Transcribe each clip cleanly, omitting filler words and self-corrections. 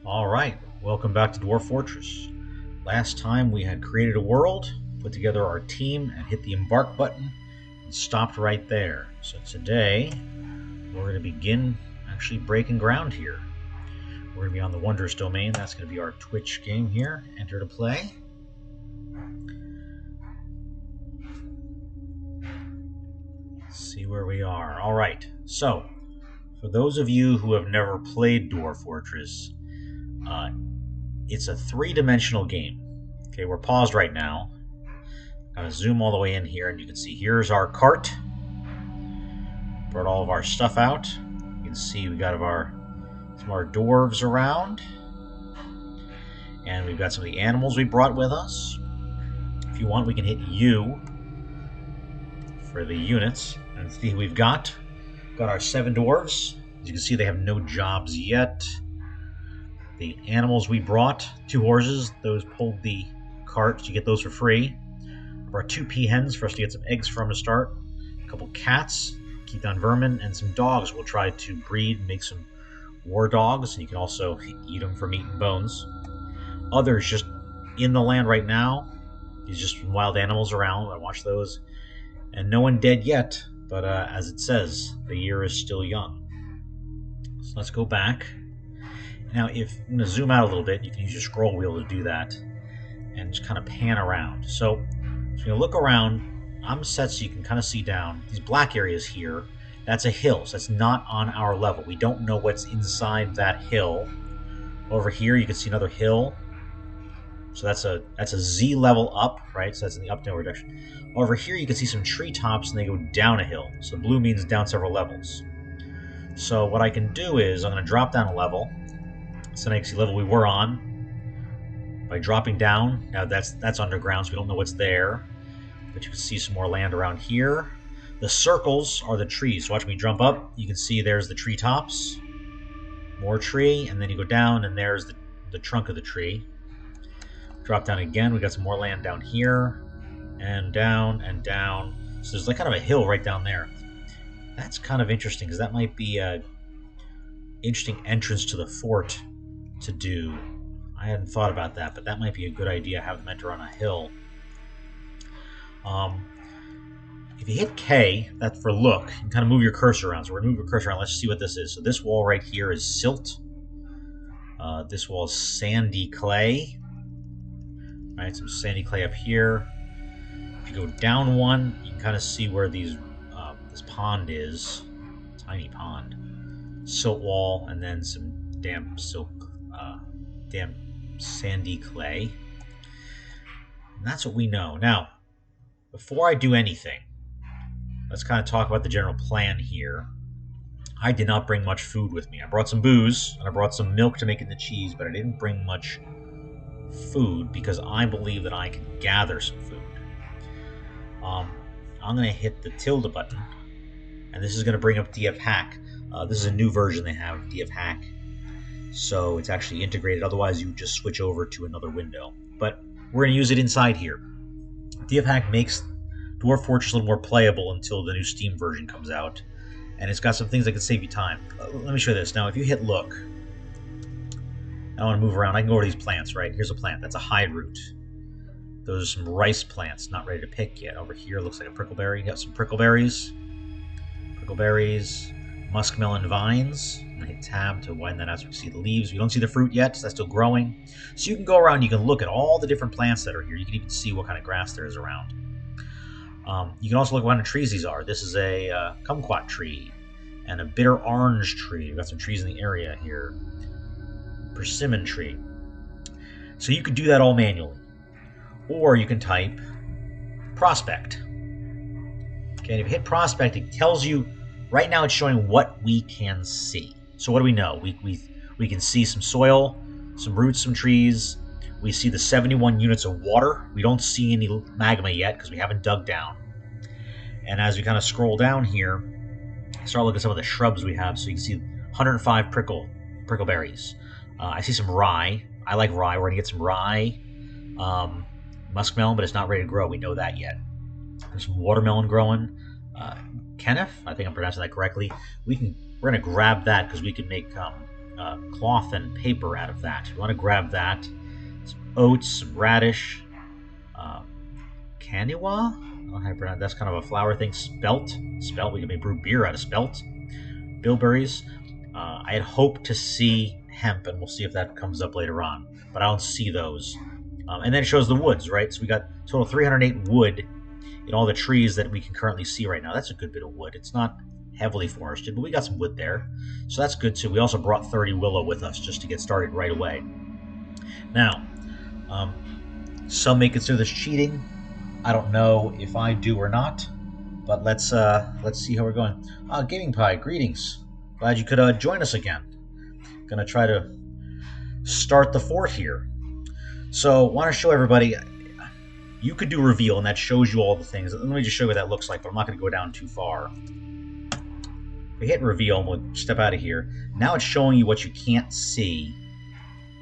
Alright, welcome back to Dwarf Fortress. Last time we had created a world, put together our team, and hit the embark button, and stopped right there. So today, we're going to begin actually breaking ground here. We're going to be on the Wondrous Domain. That's going to be our Twitch game here. Enter to play. See where we are. Alright, so, for those of you who have never played Dwarf Fortress, it's a three-dimensional game. Okay, we're paused right now. I'm going to zoom all the way in here, and you can see here's our cart. Brought all of our stuff out. You can see we got some of our dwarves around. And we've got some of the animals we brought with us. If you want, we can hit U for the units. And see who we've got. Got our 7 dwarves. As you can see, they have no jobs yet. The animals we brought, 2 horses, those pulled the cart, you get those for free. I brought 2 peahens for us to get some eggs from to start. A couple cats, keep down vermin, and some dogs we'll try to breed and make some war dogs, and you can also eat them for meat and bones. Others just in the land right now, these just wild animals around, I watch those. And no one dead yet, but as it says, the year is still young. So let's go back. Now, if I'm going to zoom out a little bit, you can use your scroll wheel to do that, and just kind of pan around. So you look around, I'm set so you can kind of see down. These black areas here, that's a hill, so that's not on our level. We don't know what's inside that hill. Over here, you can see another hill. So that's a Z level up, right? So that's in the up-down direction. Over here, you can see some treetops, and they go down a hill. So blue means down several levels. So what I can do is I'm going to drop down a level. So now you can see the level we were on. By dropping down, now that's underground, so we don't know what's there. But you can see some more land around here. The circles are the trees. So watch me jump up. You can see there's the treetops. More tree, and then you go down, and there's the trunk of the tree. Drop down again. We got some more land down here. And down, and down. So there's like kind of a hill right down there. That's kind of interesting, because that might be an interesting entrance to the fort to do. I hadn't thought about that, but that might be a good idea, have them enter on a hill. If you hit K, that's for look, you can kind of move your cursor around. So we're going to move your cursor around. Let's see what this is. So this wall right here is silt. This wall is sandy clay. All right, some sandy clay up here. If you go down one, you can kind of see where this pond is. Tiny pond. Silt wall, and then some damp sandy clay. And that's what we know. Now, before I do anything, let's kind of talk about the general plan here. I did not bring much food with me. I brought some booze, and I brought some milk to make into cheese, but I didn't bring much food because I believe that I can gather some food. I'm going to hit the tilde button, and this is going to bring up DF Hack. This is a new version they have of DF Hack, so it's actually integrated. Otherwise, you would just switch over to another window. But we're going to use it inside here. DF Hack makes Dwarf Fortress a little more playable until the new Steam version comes out, and it's got some things that can save you time. Let me show you this. Now, if you hit look, I want to move around. I can go over these plants, right? Here's a plant. That's a hide root. Those are some rice plants, not ready to pick yet. Over here looks like a prickleberry. You got some prickleberries. Prickleberries. Muskmelon vines. I'm going to hit tab to widen that out so we can see the leaves. We don't see the fruit yet, so that's still growing. So you can go around, you can look at all the different plants that are here. You can even see what kind of grass there is around. You can also look at what kind of trees these are. This is a kumquat tree and a bitter orange tree. We've got some trees in the area here. Persimmon tree. So you could do that all manually. Or you can type prospect. Okay, and if you hit prospect, it tells you, right now it's showing what we can see. So what do we know? We can see some soil, some roots, some trees. We see the 71 units of water. We don't see any magma yet because we haven't dug down. And as we kind of scroll down here, start looking at some of the shrubs we have. So you can see 105 prickleberries. I see some rye. I like rye. We're going to get some rye. Muskmelon, but it's not ready to grow. We know that yet. There's some watermelon growing. Kenneth, I think I'm pronouncing that correctly. We're going to grab that because we can make cloth and paper out of that. You want to grab that. Some oats, some radish, uh, candiwa. I don't know how to pronounce. That's kind of a flour thing. Spelt. We can make brew beer out of spelt. Bilberries. I had hoped to see hemp, and we'll see if that comes up later on. But I don't see those. And then it shows the woods, right? So we got total 308 wood in all the trees that we can currently see right now. That's a good bit of wood. It's not heavily forested, but we got some wood there. So that's good too. We also brought 30 willow with us just to get started right away. Now, some may consider this cheating. I don't know if I do or not, but let's see how we're going. Gaming Pie, greetings. Glad you could join us again. Gonna try to start the fort here. So, want to show everybody, you could do reveal, and that shows you all the things. Let me just show you what that looks like, but I'm not going to go down too far. We hit reveal, and we'll step out of here. Now it's showing you what you can't see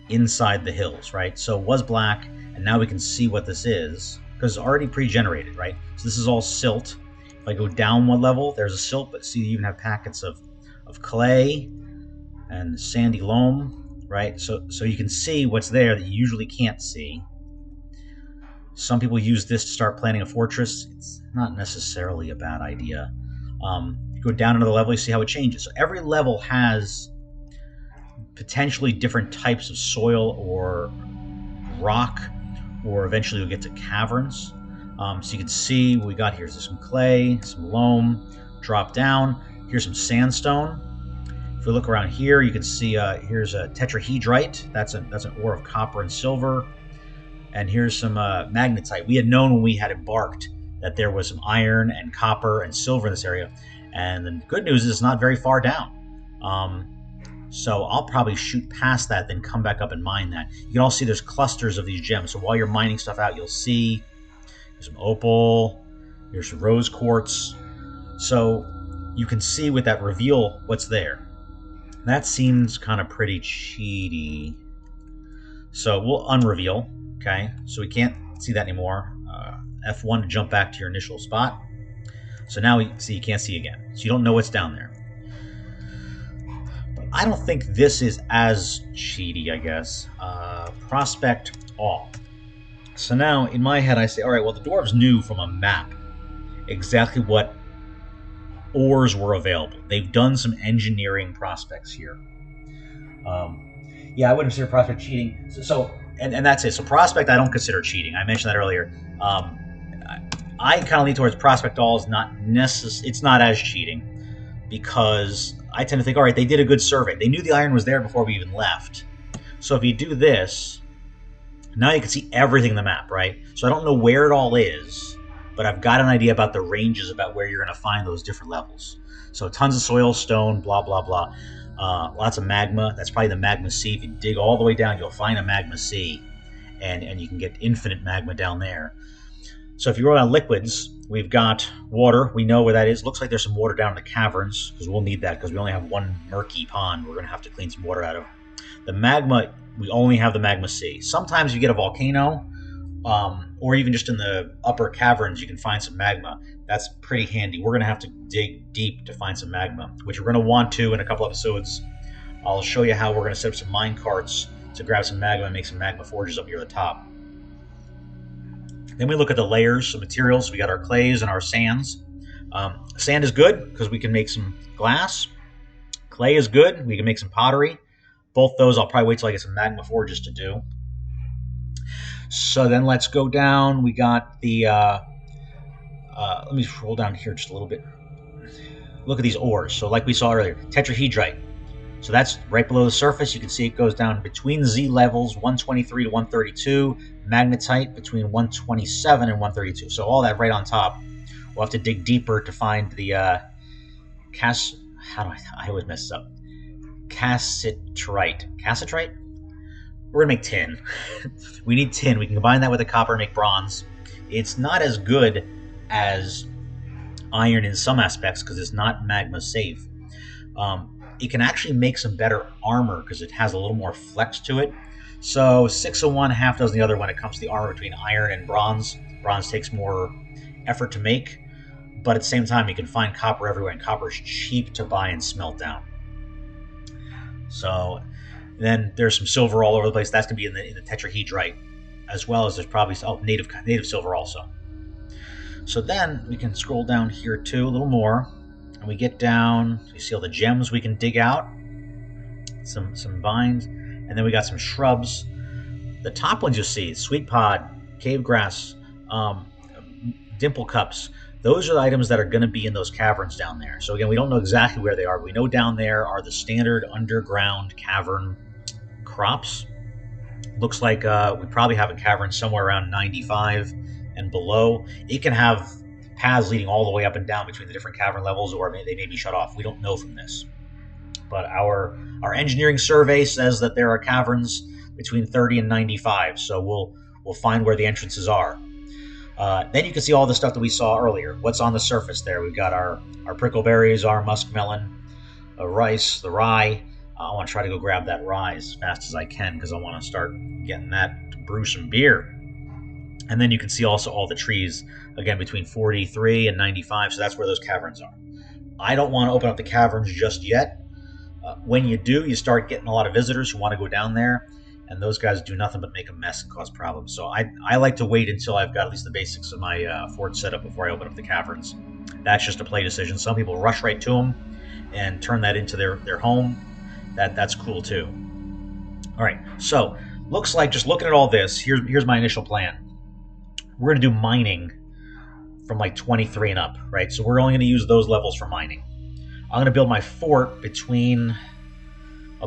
inside the hills, right? So it was black, and now we can see what this is, because it's already pre-generated, right? So this is all silt. If I go down one level, there's a silt, but see, you even have packets of clay and sandy loam. Right, so you can see what's there that you usually can't see. Some people use this to start planning a fortress. It's not necessarily a bad idea. You go down another level, you see how it changes. So every level has potentially different types of soil or rock, or eventually you'll get to caverns. So you can see what we got here. There's some clay, some loam. Drop down. Here's some sandstone. If we look around here, you can see here's a tetrahedrite. That's an ore of copper and silver. And here's some magnetite. We had known when we had embarked that there was some iron and copper and silver in this area. And the good news is it's not very far down. So I'll probably shoot past that, then come back up and mine that. You can all see there's clusters of these gems. So while you're mining stuff out, you'll see there's some opal, there's some rose quartz. So you can see with that reveal what's there. That seems kind of pretty cheaty. So we'll unreveal, okay? So we can't see that anymore. F1 to jump back to your initial spot. So now you can't see again. So you don't know what's down there. But I don't think this is as cheaty, I guess. Prospect all. So now in my head I say, all right, well the dwarves knew from a map exactly what ores were available. They've done some engineering prospects here. Yeah, I wouldn't consider prospect cheating. And that's it. So prospect, I don't consider cheating. I mentioned that earlier. I kind of lean towards prospect all is not it's not as cheating, because I tend to think, all right, they did a good survey. They knew the iron was there before we even left. So if you do this, now you can see everything in the map, right? So I don't know where it all is, but I've got an idea about the ranges, about where you're going to find those different levels. So tons of soil, stone, blah, blah, blah. Lots of magma. That's probably the magma sea. If you dig all the way down, you'll find a magma sea, and you can get infinite magma down there. So if you roll down liquids, we've got water. We know where that is. Looks like there's some water down in the caverns, because we'll need that, because we only have one murky pond we're going to have to clean some water out of. The magma, we only have the magma sea. Sometimes you get a volcano, or even just in the upper caverns, you can find some magma. That's pretty handy. We're going to have to dig deep to find some magma, which we're going to want to in a couple episodes. I'll show you how we're going to set up some mine carts to grab some magma and make some magma forges up here at the top. Then we look at the layers, some materials. We got our clays and our sands. Sand is good because we can make some glass. Clay is good. We can make some pottery. Both those I'll probably wait till I get some magma forges to do. So then let's go down. We got the, let me roll down here just a little bit. Look at these ores. So like we saw earlier, tetrahedrite. So that's right below the surface. You can see it goes down between Z levels, 123 to 132. Magnetite between 127 and 132. So all that right on top. We'll have to dig deeper to find the I always mess this up. Cassiterite. Cassiterite? We're going to make tin. We need tin. We can combine that with the copper and make bronze. It's not as good as iron in some aspects because it's not magma safe. It can actually make some better armor because it has a little more flex to it. So 6 of one, half dozen the other when it comes to the armor between iron and bronze. Bronze takes more effort to make, but at the same time you can find copper everywhere, and copper is cheap to buy and smelt down. So then there's some silver all over the place. That's going to be in the tetrahedrite, as well as there's probably native silver also. So then we can scroll down here too a little more, and we get down. You see all the gems we can dig out, some vines, and then we got some shrubs. The top ones you'll see: sweet pod, cave grass, dimple cups. Those are the items that are going to be in those caverns down there. So again, we don't know exactly where they are. But we know down there are the standard underground cavern crops. Looks like we probably have a cavern somewhere around 95 and below. It can have paths leading all the way up and down between the different cavern levels, or they may be shut off. We don't know from this. But our engineering survey says that there are caverns between 30 and 95. So we'll find where the entrances are. Then you can see all the stuff that we saw earlier. What's on the surface there? We've got our prickleberries, our muskmelon, rice, the rye. I want to try to go grab that rye as fast as I can because I want to start getting that to brew some beer. And then you can see also all the trees, again, between 43 and 95. So that's where those caverns are. I don't want to open up the caverns just yet. When you do, you start getting a lot of visitors who want to go down there. And those guys do nothing but make a mess and cause problems. So I like to wait until I've got at least the basics of my fort set up before I open up the caverns. That's just a play decision. Some people rush right to them and turn that into their home. That's cool too. All right, so looks like, just looking at all this, here's my initial plan. We're going to do mining from like 23 and up, right? So we're only going to use those levels for mining. I'm going to build my fort between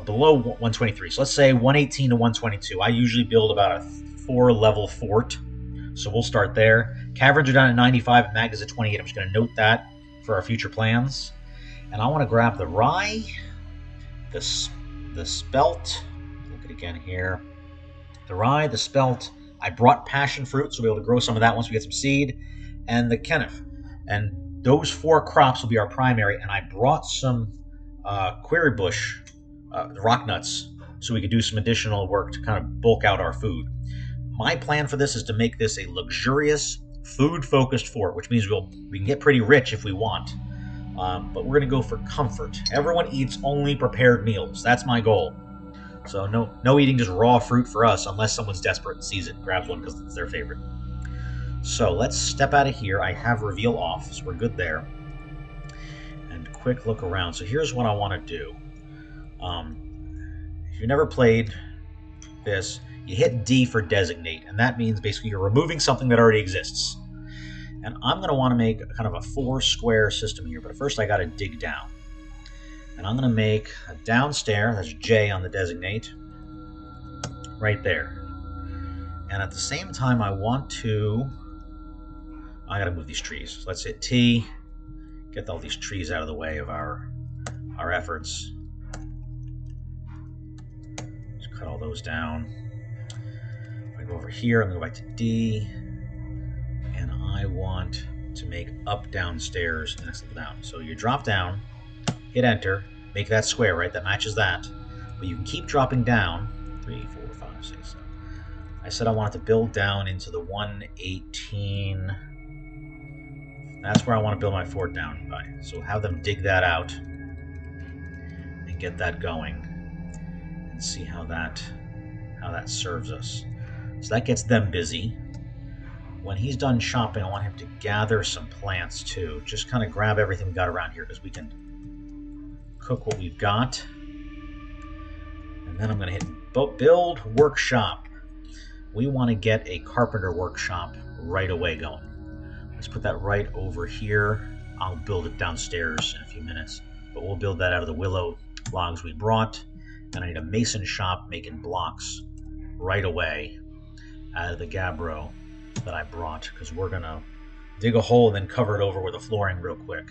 below 123. So let's say 118 to 122. I usually build about a 4-level fort. So we'll start there. Caverns are down at 95 and mag is at 28. I'm just going to note that for our future plans. And I want to grab the rye, the spelt. Look at it again here. The rye, the spelt. I brought passion fruit, so we'll be able to grow some of that once we get some seed. And the kenneth. And those 4 crops will be our primary. And I brought some query bush, the rock nuts, so we could do some additional work to kind of bulk out our food. My plan for this is to make this a luxurious, food-focused fort, which means we can get pretty rich if we want. But we're going to go for comfort. Everyone eats only prepared meals. That's my goal. So no eating just raw fruit for us unless someone's desperate and sees it and grabs one because it's their favorite. So let's step out of here. I have reveal off, so we're good there. And quick look around. So here's what I want to do. If you've never played this, you hit D for designate, and that means basically you're removing something that already exists. And I'm going to want to make kind of a 4-square system here, but first I got to dig down. And I'm going to make a downstairs, that's J on the designate, right there. And at the same time I got to move these trees. So let's hit T, get all these trees out of the way of our efforts. Cut all those down. If I go over here, I'm going to go back to D, and I want to make up, downstairs, and next level down. So you drop down, hit enter, make that square, right? That matches that. But you can keep dropping down. 3, 4, 5, 6, 7. I said I wanted to build down into the 118. That's where I want to build my fort down by. So have them dig that out and get that going. And see how that serves us. So that gets them busy. When he's done shopping, I want him to gather some plants too. Just kind of grab everything we got around here because we can cook what we've got. And then I'm going to hit build workshop. We want to get a carpenter workshop right away going. Let's put that right over here. I'll build it downstairs in a few minutes, but we'll build that out of the willow logs we brought. And I need a mason shop making blocks right away out of the gabbro that I brought, because we're going to dig a hole and then cover it over with a flooring real quick.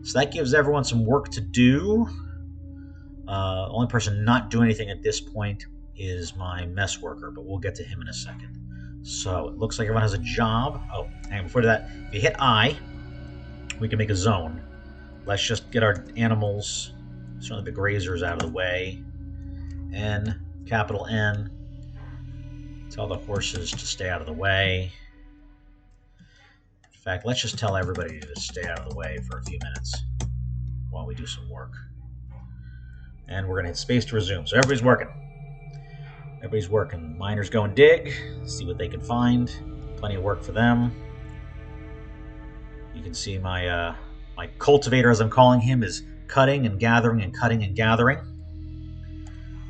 So that gives everyone some work to do. Only person not doing anything at this point is my mess worker, but we'll get to him in a second. So it looks like everyone has a job. Oh, and before that, if you hit I, we can make a zone. Let's just get our animals, certainly the grazers, out of the way. N, capital N. Tell the horses to stay out of the way. In fact, let's just tell everybody to stay out of the way for a few minutes while we do some work. And we're going to hit space to resume. So everybody's working. Everybody's working. Miners go and dig, see what they can find. Plenty of work for them. You can see my my cultivator, as I'm calling him, is cutting and gathering and cutting and gathering.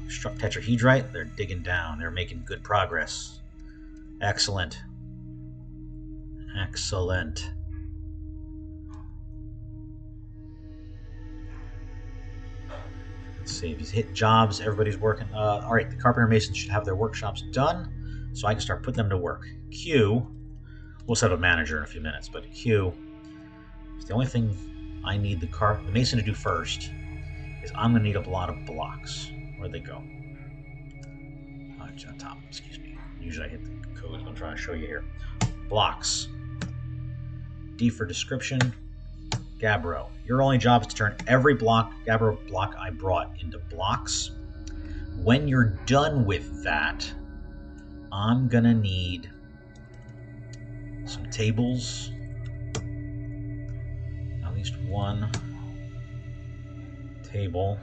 Struck tetrahedrite. They're digging down. They're making good progress. Excellent. Excellent. Let's see if he's hit jobs. Everybody's working. All right, the carpenter masons should have their workshops done, so I can start putting them to work. Q. We'll set up a manager in a few minutes, but Q. The only thing I need the mason to do first is I'm going to need a lot of blocks. Where'd they go? Oh, it's on top. Excuse me. Usually I hit the code. I'm trying to show you here. Blocks. D for description. Gabbro. Your only job is to turn every Gabbro block I brought into blocks. When you're done with that, I'm going to need some tables. At least one table.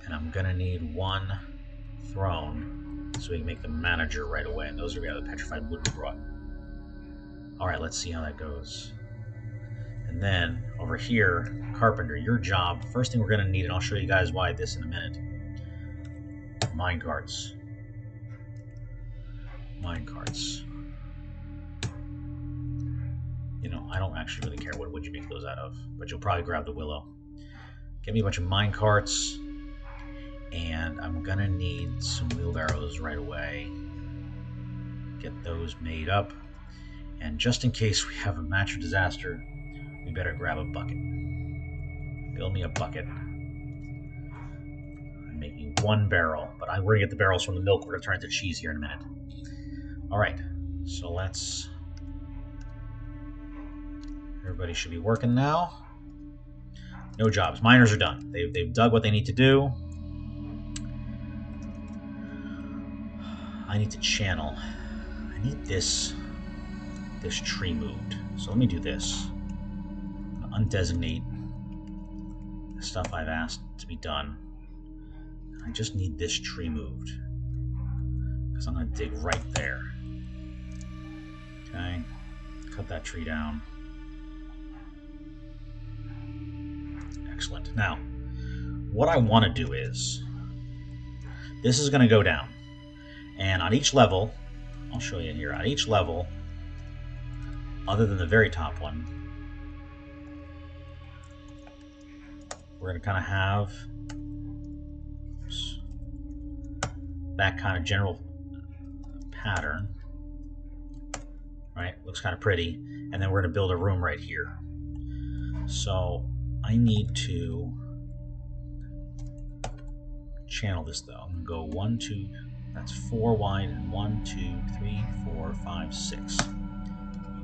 And I'm going to need one throne so we can make the manager right away. And those are the petrified wood we brought. Alright, let's see how that goes. And then over here, carpenter, your job, first thing we're going to need, and I'll show you guys why this in a minute. Mine carts. Mine carts. You know, I don't actually really care what wood you make those out of, but you'll probably grab the willow. Get me a bunch of mine carts, and I'm going to need some wheelbarrows right away. Get those made up. And just in case we have a natural disaster, we better grab a bucket. Build me a bucket. I'm making one barrel, but we're going to get the barrels from the milk. We're going to turn it into cheese here in a minute. Alright, so let's... Everybody should be working now. No jobs. Miners are done. They've dug what they need to do. I need to channel. I need this tree moved. So let me do this. Undesignate the stuff I've asked to be done. I just need this tree moved. Because I'm going to dig right there. Okay. Cut that tree down. Excellent. Now, what I want to do is, this is going to go down. And on each level, I'll show you here, on each level, other than the very top one, we're going to kind of have that kind of general pattern, right? Looks kind of pretty. And then we're going to build a room right here. So I need to channel this though. I'm going to go 1, 2, that's 4 wide, and 1, 2, 3, 4, 5, 6.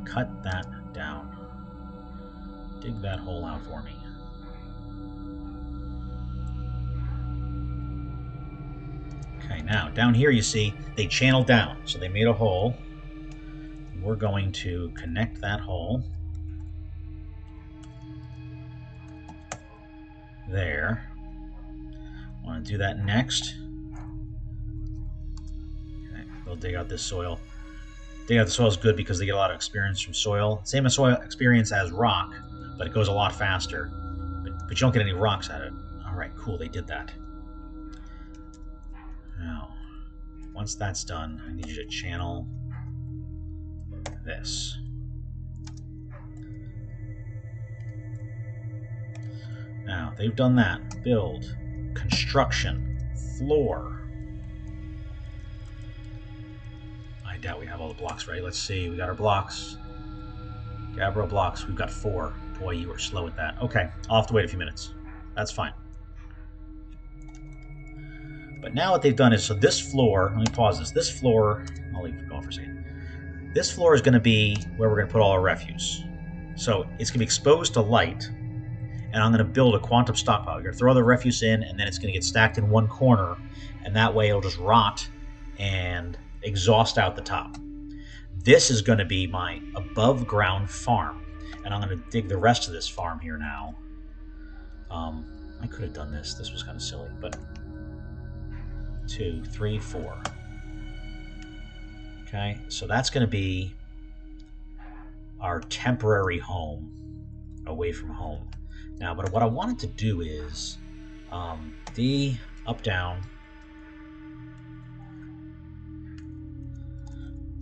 Cut that down. Dig that hole out for me. Okay, now down here you see they channeled down, so they made a hole. We're going to connect that hole there. I want to do that next. Okay, they'll dig out this soil. Digging out the soil is good because they get a lot of experience from soil. Same as soil experience as rock, but it goes a lot faster. But you don't get any rocks out of it. Alright, cool, they did that. Now, once that's done, I need you to channel this. Now, they've done that. Build, construction, floor. I doubt we have all the blocks ready. Let's see. We got our blocks. Gabbro blocks. We've got 4. Boy, you were slow at that. Okay, I'll have to wait a few minutes. That's fine. But now what they've done is, so this floor, let me pause this. This floor, I'll leave it going for a second. This floor is going to be where we're going to put all our refuse. So it's going to be exposed to light, and I'm going to build a quantum stockpile. You're going to throw the refuse in, and then it's going to get stacked in one corner, and that way it'll just rot and exhaust out the top. This is going to be my above ground farm, and I'm going to dig the rest of this farm here now. I could have done this. This was kind of silly, but 2, 3, 4. Okay, so that's going to be our temporary home away from home. Now, but what I wanted to do is D, up, down.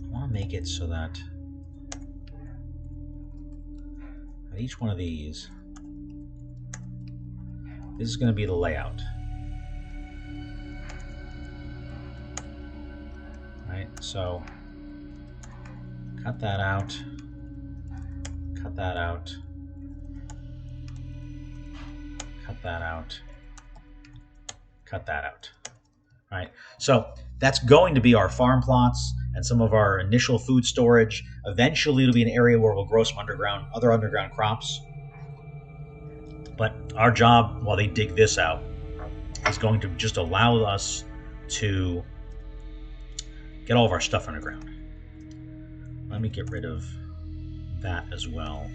I want to make it so that at each one of these, this is going to be the layout. Right, so cut that out, cut that out, cut that out, cut that out. All right, so that's going to be our farm plots and some of our initial food storage. Eventually, it'll be an area where we'll grow some other underground crops. But our job, while they dig this out, is going to just allow us to get all of our stuff underground. Let me get rid of that as well.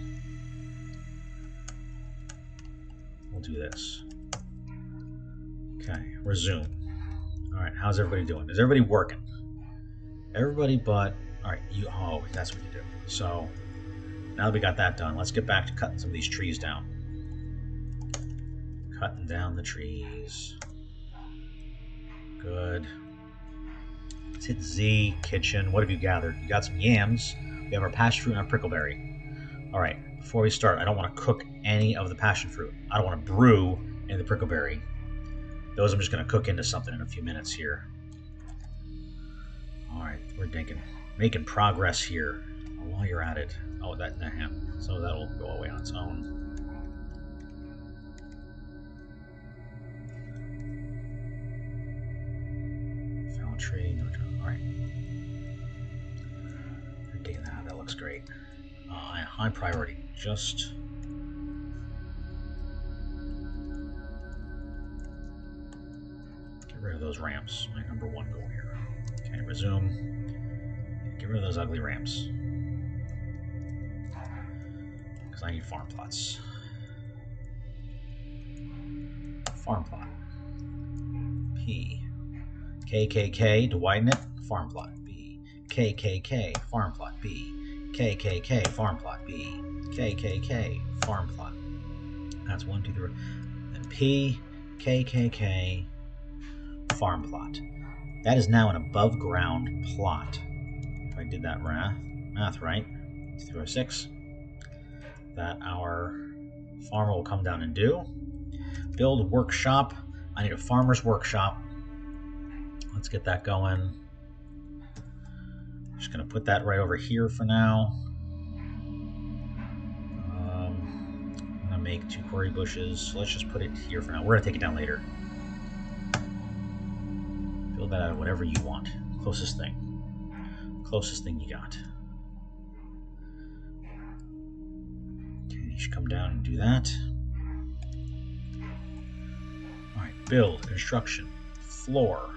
We'll do this. Okay, resume. All right, how's everybody doing? Is everybody working? Everybody but, all right, you, oh, that's what you do. So now that we got that done, let's get back to cutting some of these trees down. Cutting down the trees. Good. Let's hit Z, kitchen. What have you gathered? You got some yams. We have our passion fruit and our prickleberry. All right, before we start, I don't want to cook any of the passion fruit. I don't want to brew any of the prickleberry. Those I'm just going to cook into something in a few minutes here. All right, we're making progress here. While you're at it, oh, so that'll go away on its own. Found tree, no tree. All right. We're digging that out. That looks great. High priority. Just get rid of those ramps. My number one goal here. Okay, resume. Get rid of those ugly ramps. Because I need farm plots. Farm plot. P. KKK to widen it. Farm plot. B. KKK. Farm plot. B. KKK. Farm plot. B. KKK. Farm plot. That's 1, 2, 3. And P. KKK. Farm plot. That is now an above ground plot. If I did that math right, 306. That our farmer will come down and do. Build workshop. I need a farmer's workshop. Let's get that going. Just going to put that right over here for now. I'm going to make 2 quarry bushes. So let's just put it here for now. We're going to take it down later. Build that out of whatever you want. Closest thing. Closest thing you got. Okay, you should come down and do that. Alright, build, construction, floor.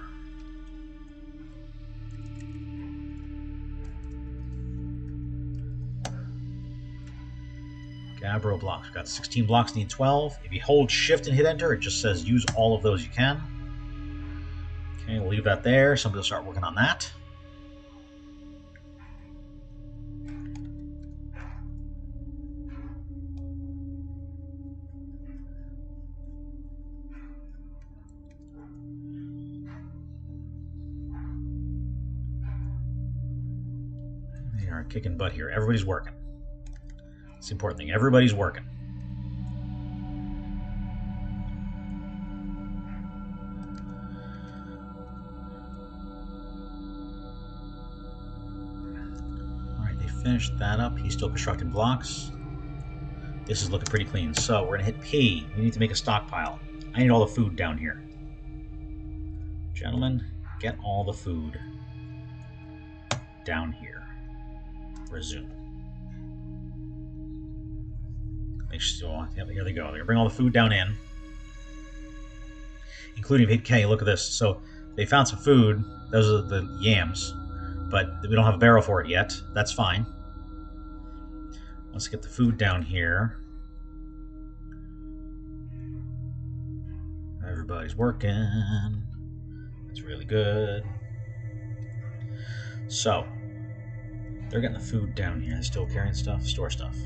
Gabbro blocks. We've got 16 blocks, need 12. If you hold shift and hit enter, it just says use all of those you can. Okay, we'll leave that there. Somebody will start working on that. They are kicking butt here. Everybody's working. It's the important thing. Everybody's working. Alright, they finished that up. He's still constructing blocks. This is looking pretty clean. So we're going to hit P. We need to make a stockpile. I need all the food down here. Gentlemen, get all the food down here. Resume. Here they go. They're going to bring all the food down in, including hit K. Look at this. So they found some food. Those are the yams, but we don't have a barrel for it yet. That's fine. Let's get the food down here. Everybody's working. It's really good. So, they're getting the food down here. They're still carrying stuff, store stuff.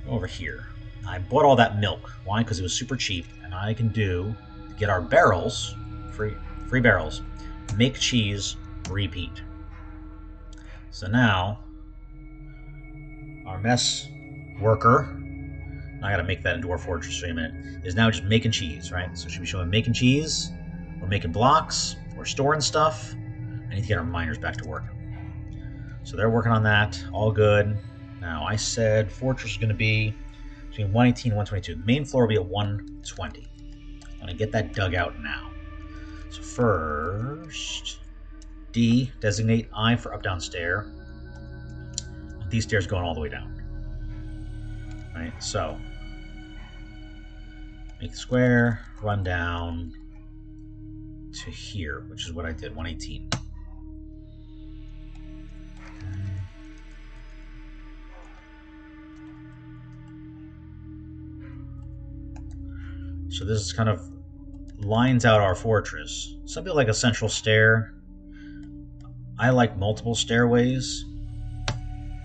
Go over here. I bought all that milk. Why? Because it was super cheap, and I can get our barrels, free barrels, make cheese, repeat. So now, our mess worker, I gotta make that in Dwarf Fortress for a minute, is now just making cheese, right? So should we show him making cheese? We're making blocks, we're storing stuff. I need to get our miners back to work. So they're working on that, all good. Now I said Fortress is gonna be between 118 and 122. The main floor will be at 120. I'm gonna get that dug out now. So first, D, designate I for up, down stair. These stairs going all the way down. Right, so make the square, run down to here, which is what I did, 118. So this is kind of lines out our fortress. Some people like a central stair. I like multiple stairways.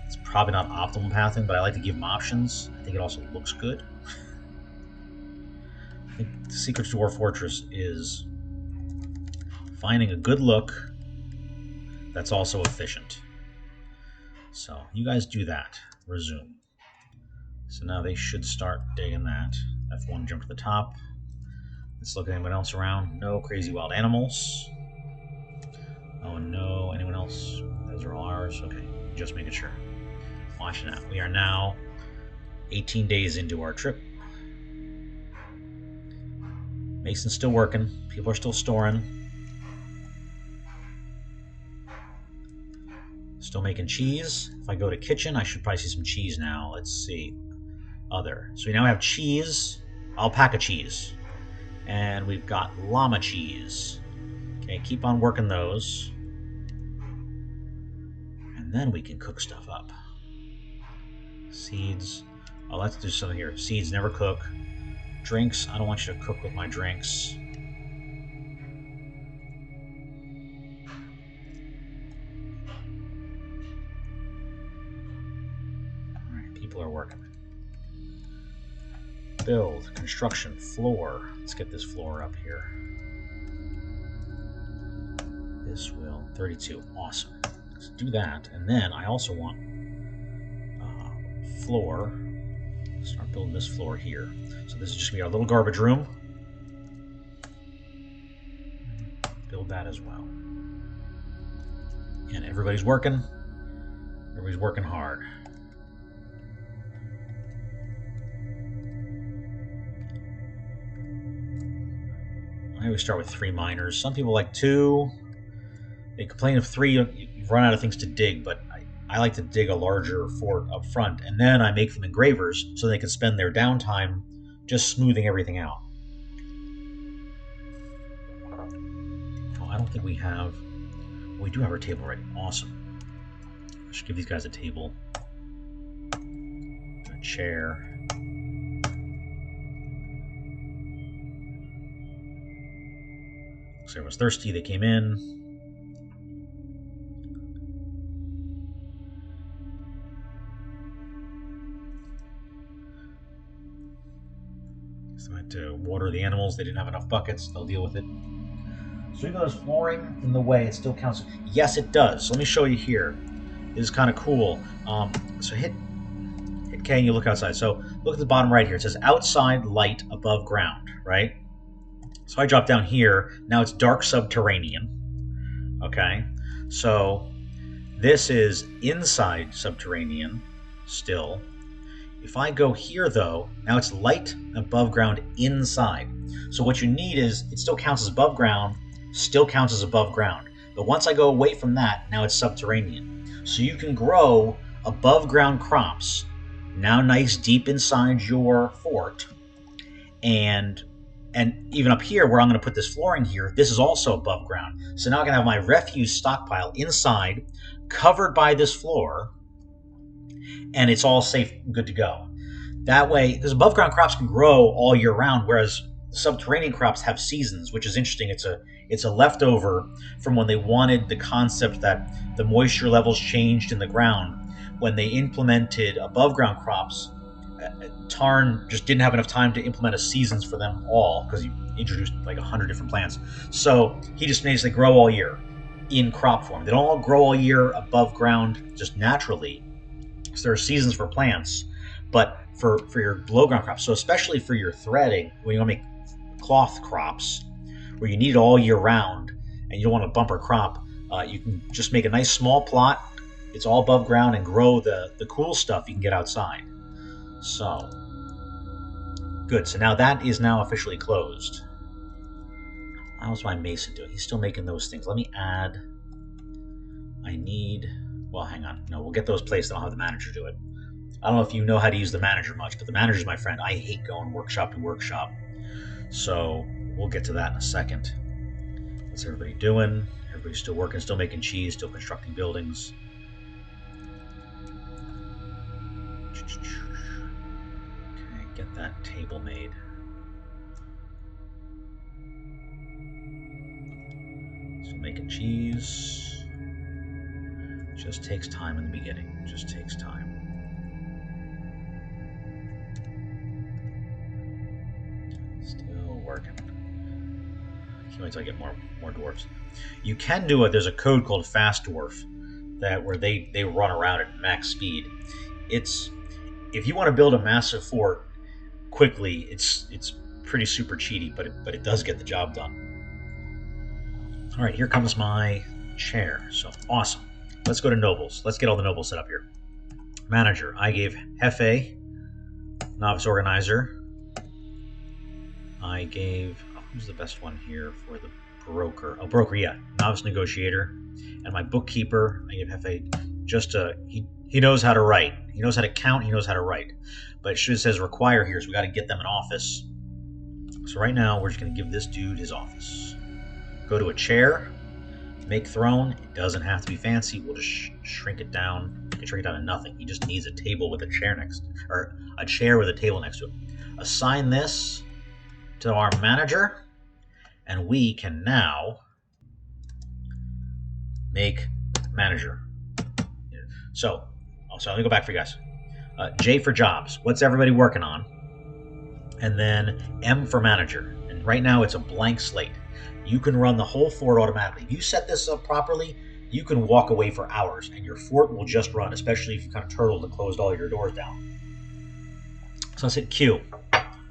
It's probably not optimal pathing, but I like to give them options. I think it also looks good. I think the secret to Dwarf Fortress is finding a good look that's also efficient. So you guys do that. Resume. So now they should start digging that. F1, jump to the top. Let's look at anyone else around. No crazy wild animals. Oh no, anyone else? Those are all ours? Okay, just making sure. Watch it out. We are now 18 days into our trip. Mason's still working. People are still storing. Still making cheese. If I go to kitchen, I should probably see some cheese now. Let's see. Other. So we now have cheese, alpaca cheese, and we've got llama cheese. Okay, keep on working those. And then we can cook stuff up. Seeds. Oh, let's do something here. Seeds never cook. Drinks. I don't want you to cook with my drinks. Alright, people are working. Build, construction, floor. Let's get this floor up here. This will 32. Awesome. Let's do that, and then I also want floor. Start building this floor here. So this is just gonna be our little garbage room. Build that as well. And everybody's working. Everybody's working hard. I always start with 3 miners. Some people like 2. They complain of 3, you've run out of things to dig, but I like to dig a larger fort up front, and then I make them engravers so they can spend their downtime just smoothing everything out. Oh, I don't think we have... We do have our table ready. Awesome. I should give these guys a table. A chair. So everyone was thirsty, they came in. So I had to water the animals, they didn't have enough buckets, they'll deal with it. So even though there's flooring in the way, it still counts. Yes, it does. So let me show you here. This is kind of cool. So hit K and you look outside. So look at the bottom right here. It says outside light above ground, right? So I drop down here. Now it's dark subterranean. Okay. So this is inside subterranean still. If I go here though, now it's light above ground inside. So what you need is, it still counts as above ground, still counts as above ground. But once I go away from that, now it's subterranean. So you can grow above ground crops, now nice deep inside your fort. And even up here where I'm going to put this flooring here, this is also above ground. So now I can have my refuse stockpile inside, covered by this floor, and it's all safe and good to go. That way, because above ground crops can grow all year round, whereas subterranean crops have seasons, which is interesting. It's a leftover from when they wanted the concept that the moisture levels changed in the ground. When they implemented above ground crops, Tarn just didn't have enough time to implement a seasons for them all because he introduced like 100 different plants. So he just made it grow all year in crop form. They don't all grow all year above ground just naturally. So there are seasons for plants, but for your below ground crops. So especially for your threading, when you want to make cloth crops where you need it all year round and you don't want a bumper crop, you can just make a nice small plot. It's all above ground and grow the cool stuff you can get outside. So good. So now that is now officially closed. How's my mason doing? He's still making those things. Let me add. I need. Well, hang on. No, we'll get those placed. I'll have the manager do it. I don't know if you know how to use the manager much, but the manager's my friend. I hate going workshop to workshop. So we'll get to that in a second. What's everybody doing? Everybody's still working, still making cheese, still constructing buildings. Okay, get that table made. Still making cheese. Just takes time in the beginning. Just takes time. Still working. Can't wait till I get more dwarfs. You can do it. There's a code called Fast Dwarf where they run around at max speed. It's if you want to build a massive fort quickly, it's pretty super cheaty, but it does get the job done. All right, here comes my chair. So awesome. Let's go to nobles. Let's get all the nobles set up here. Manager. I gave Hefe, novice organizer. I gave who's the best one here for the broker? Oh, broker, yeah, novice negotiator. And my bookkeeper, I gave Hefe just he knows how to write. He knows how to count. He knows how to write. But it should says require here, so we got to get them an office. So right now we're just going to give this dude his office. Go to a chair, make throne. It doesn't have to be fancy. We'll just shrink it down. We can shrink it down to nothing. He just needs a table with a chair or a chair with a table next to it. Assign this to our manager, and we can now make manager. So let me go back for you guys. J for jobs. What's everybody working on? And then M for manager. And right now it's a blank slate. You can run the whole fort automatically. If you set this up properly, you can walk away for hours, and your fort will just run, especially if you kind of turtled and closed all your doors down. So let's hit Q.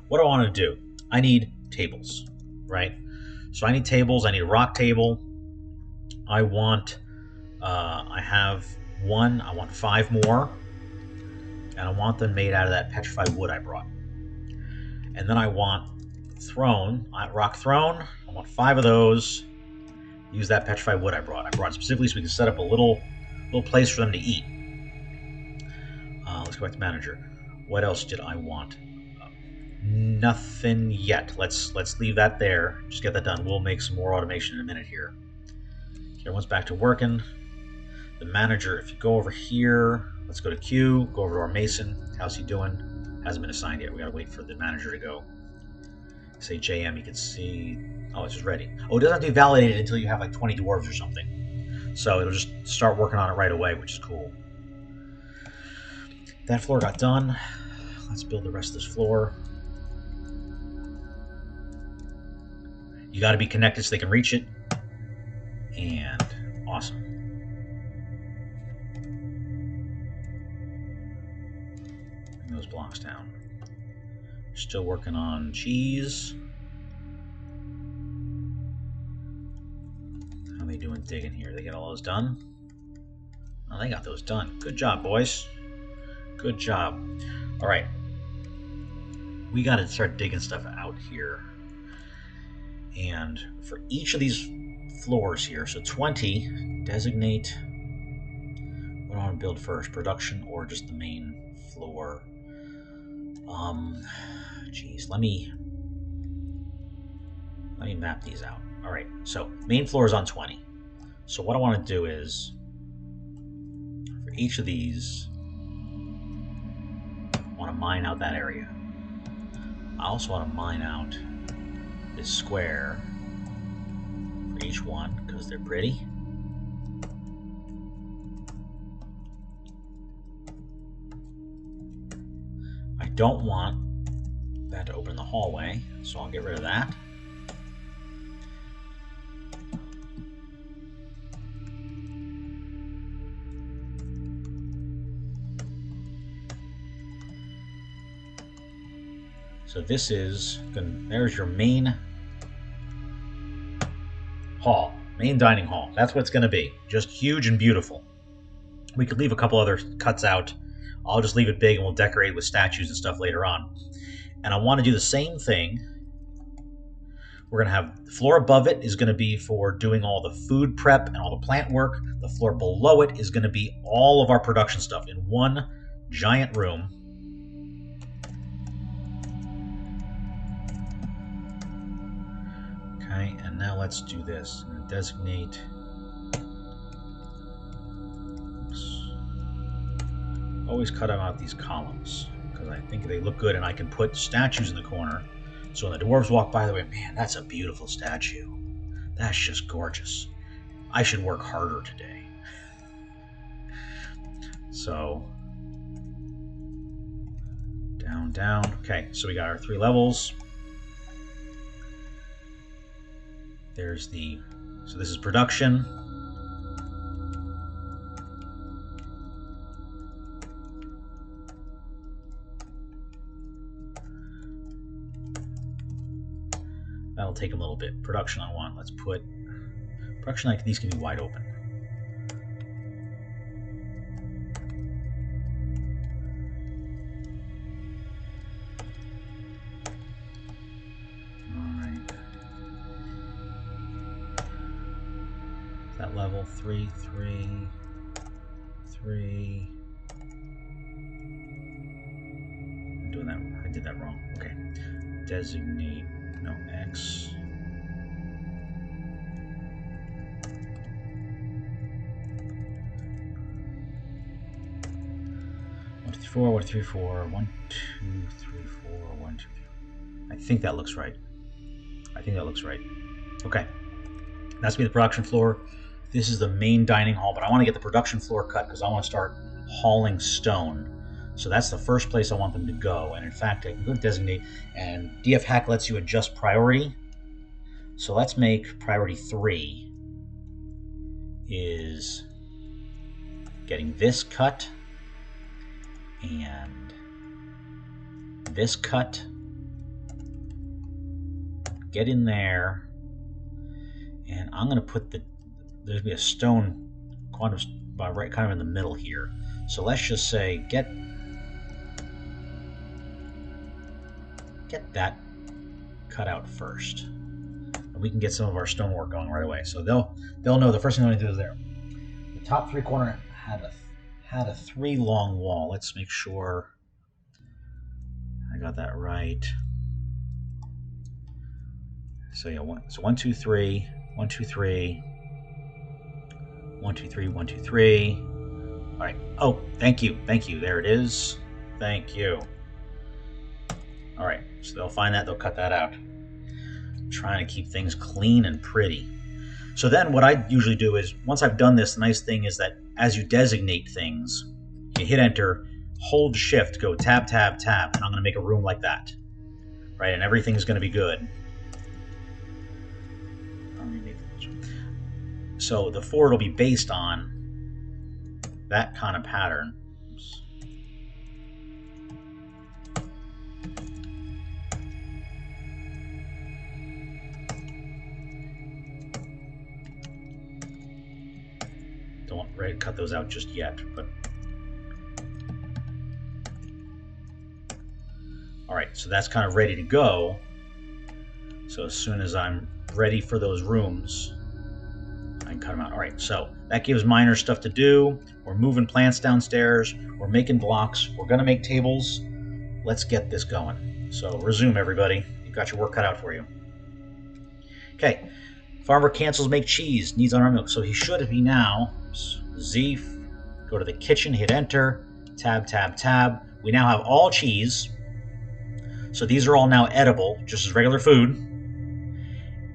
What do I want to do? I need tables, right? So I need tables. I need a rock table. I want, I have one. I want 5 more. And I want them made out of that petrified wood I brought. And then I want throne, rock throne. I want 5 of those. Use that petrified wood I brought. I brought it specifically so we can set up a little place for them to eat. Let's go back to manager. What else did I want? Nothing yet. Let's leave that there. Just get that done. We'll make some more automation in a minute here. Okay, everyone's back to working. The manager, if you go over here, let's go to Q, go over to our mason. How's he doing? Hasn't been assigned yet. We gotta wait for the manager to go. Say JM, you can see, oh, it's just ready. Oh, it doesn't have to be validated until you have like 20 dwarves or something. So it'll just start working on it right away, which is cool. That floor got done. Let's build the rest of this floor. You got to be connected so they can reach it. And awesome. Bring those blocks down. Still working on cheese. How are they doing digging here? They get all those done? Oh, they got those done. Good job, boys. Good job. All right. We got to start digging stuff out here. And for each of these floors here, so 20, designate what do I want to build first, production or just the main floor? Geez, let me map these out. All right, so main floor is on 20. So what I want to do is, for each of these, I want to mine out that area. I also want to mine out this square for each one because they're pretty. I don't want that to open the hallway, so I'll get rid of that. So this is, there's your main hall, main dining hall. That's what it's going to be. Just huge and beautiful. We could leave a couple other cuts out. I'll just leave it big and we'll decorate with statues and stuff later on. And I want to do the same thing. We're going to have the floor above it is going to be for doing all the food prep and all the plant work. The floor below it is going to be all of our production stuff in one giant room. Okay, and now let's do this. I'm going to designate. Oops. Always cut out these columns because I think they look good, and I can put statues in the corner. So when the dwarves walk by, the way, man, that's a beautiful statue. That's just gorgeous. I should work harder today. So down, down. Okay, so we got our 3 levels. There's the, so this is production. That'll take a little bit. Production I want. Let's put production like these can be wide open. That level 3, 3, 3. I'm doing that. I did that wrong. Okay. Designate. No, X. One, two, three, four. 1, 2, 3, 4. 1, 2, 3, 4. 1, 2, 3. I think that looks right. I think that looks right. Okay. That's gonna be the production floor. This is the main dining hall, but I want to get the production floor cut because I want to start hauling stone. So that's the first place I want them to go. And in fact, I can go to designate, and DF Hack lets you adjust priority. So let's make priority 3 is getting this cut and this cut. Get in there, and I'm going to put there's going to be a stone quantum right kind of in the middle here. So let's just say get that cut out first, and we can get some of our stonework going right away. So they'll know the first thing I'm going to do is there. The top 3 corner had a 3 long wall. Let's make sure I got that right. So yeah, 1, 2, 3, 1, 2, 3, 1, 2, 3, 1, 2, 3. All right. Oh, thank you. There it is. Thank you. All right, so they'll find that, they'll cut that out. I'm trying to keep things clean and pretty. So then what I usually do is, once I've done this, the nice thing is that as you designate things, you hit enter, hold shift, go tab, tab, tab, and I'm going to make a room like that. Right, and everything's going to be good. So the fort will be based on that kind of pattern. Oops. Don't cut those out just yet, but all right, so that's kind of ready to go. So as soon as I'm ready for those rooms, I can cut them out. All right, so that gives minor stuff to do. We're moving plants downstairs. We're making blocks. We're going to make tables. Let's get this going. So resume, everybody. You've got your work cut out for you. Okay, farmer cancels make cheese, needs unarmed milk. So he should be now, Z, go to the kitchen, hit enter, tab, tab, tab. We now have all cheese. So these are all now edible, just as regular food.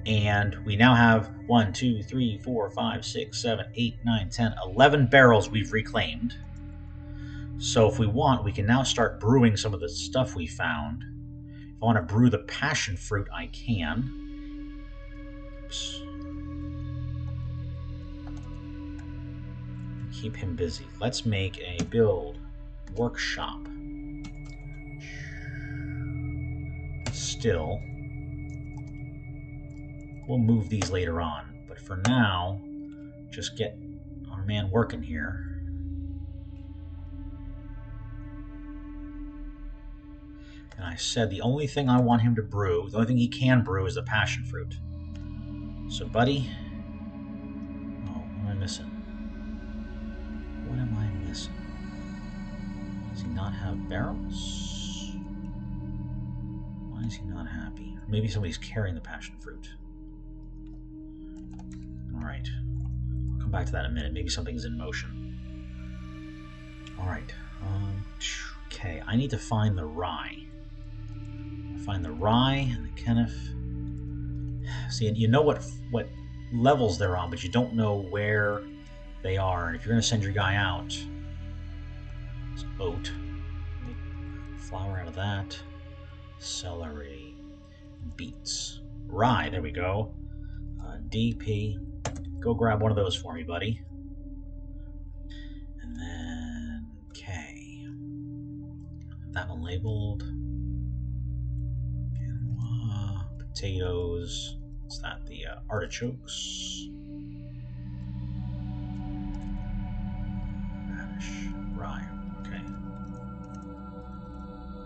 And we now have 1, 2, 3, 4, 5, 6, 7, 8, 9, 10, 11 barrels we've reclaimed. So if we want, we can now start brewing some of the stuff we found. If I want to brew the passion fruit, I can. Oops. Keep him busy. Let's make a build workshop. Still, we'll move these later on, but for now, just get our man working here. And I said the only thing I want him to brew, the only thing he can brew, is the passion fruit. So, buddy, oh, what am I missing? What am I missing? Does he not have barrels? Why is he not happy? Maybe somebody's carrying the passion fruit. Alright. I'll come back to that in a minute. Maybe something's in motion. Alright. Okay, I need to find the rye. I'll find the rye and the Kenneth. See, you know what levels they're on, but you don't know where they are. And if you're going to send your guy out, it's oat. Make flour out of that. Celery. Beets. Rye, there we go. DP. Go grab one of those for me, buddy. And then K. That one labeled. Potatoes. What's that? The artichokes. Radish. Rye. Okay.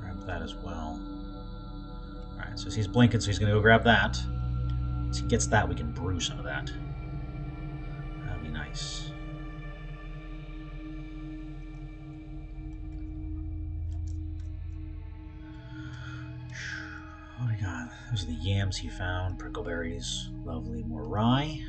Grab that as well. Alright, so he's blinking, so he's going to go grab that. Once he gets that, we can brew some of that. That'd be nice. Oh my god, those are the yams he found. Prickleberries. Lovely. More rye.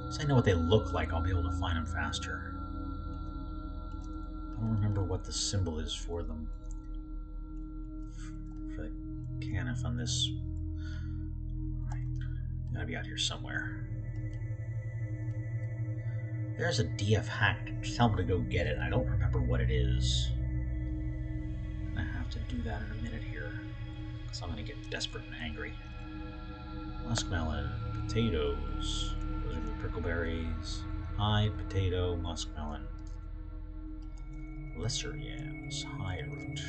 Once I know what they look like, I'll be able to find them faster. I don't remember what the symbol is for them. For the canif on this. Right. Gotta be out here somewhere. There's a DF hack. Tell him to go get it. I don't remember what it is. I have to do that in a minute here, because I'm going to get desperate and angry. Muskmelon, potatoes. Those are the prickleberries. Hide, potato, muskmelon. Lesser yams, hide root.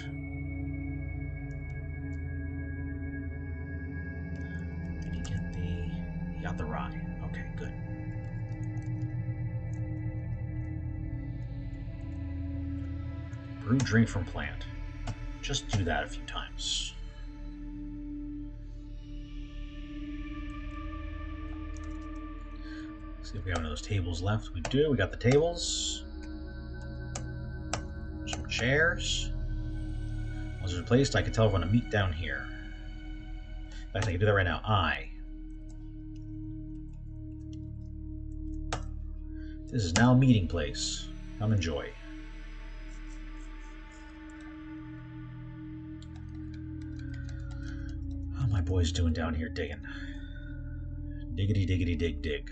Did he get the... He got the rye. Okay, good. Brew, drink from plant. Just do that a few times. See if we have one of those tables left. We do. We got the tables. Some chairs. Once replaced, I can tell everyone to meet down here. In fact, I can do that right now. This is now a meeting place. Come enjoy. How my boys doing down here digging? Diggity diggity dig dig.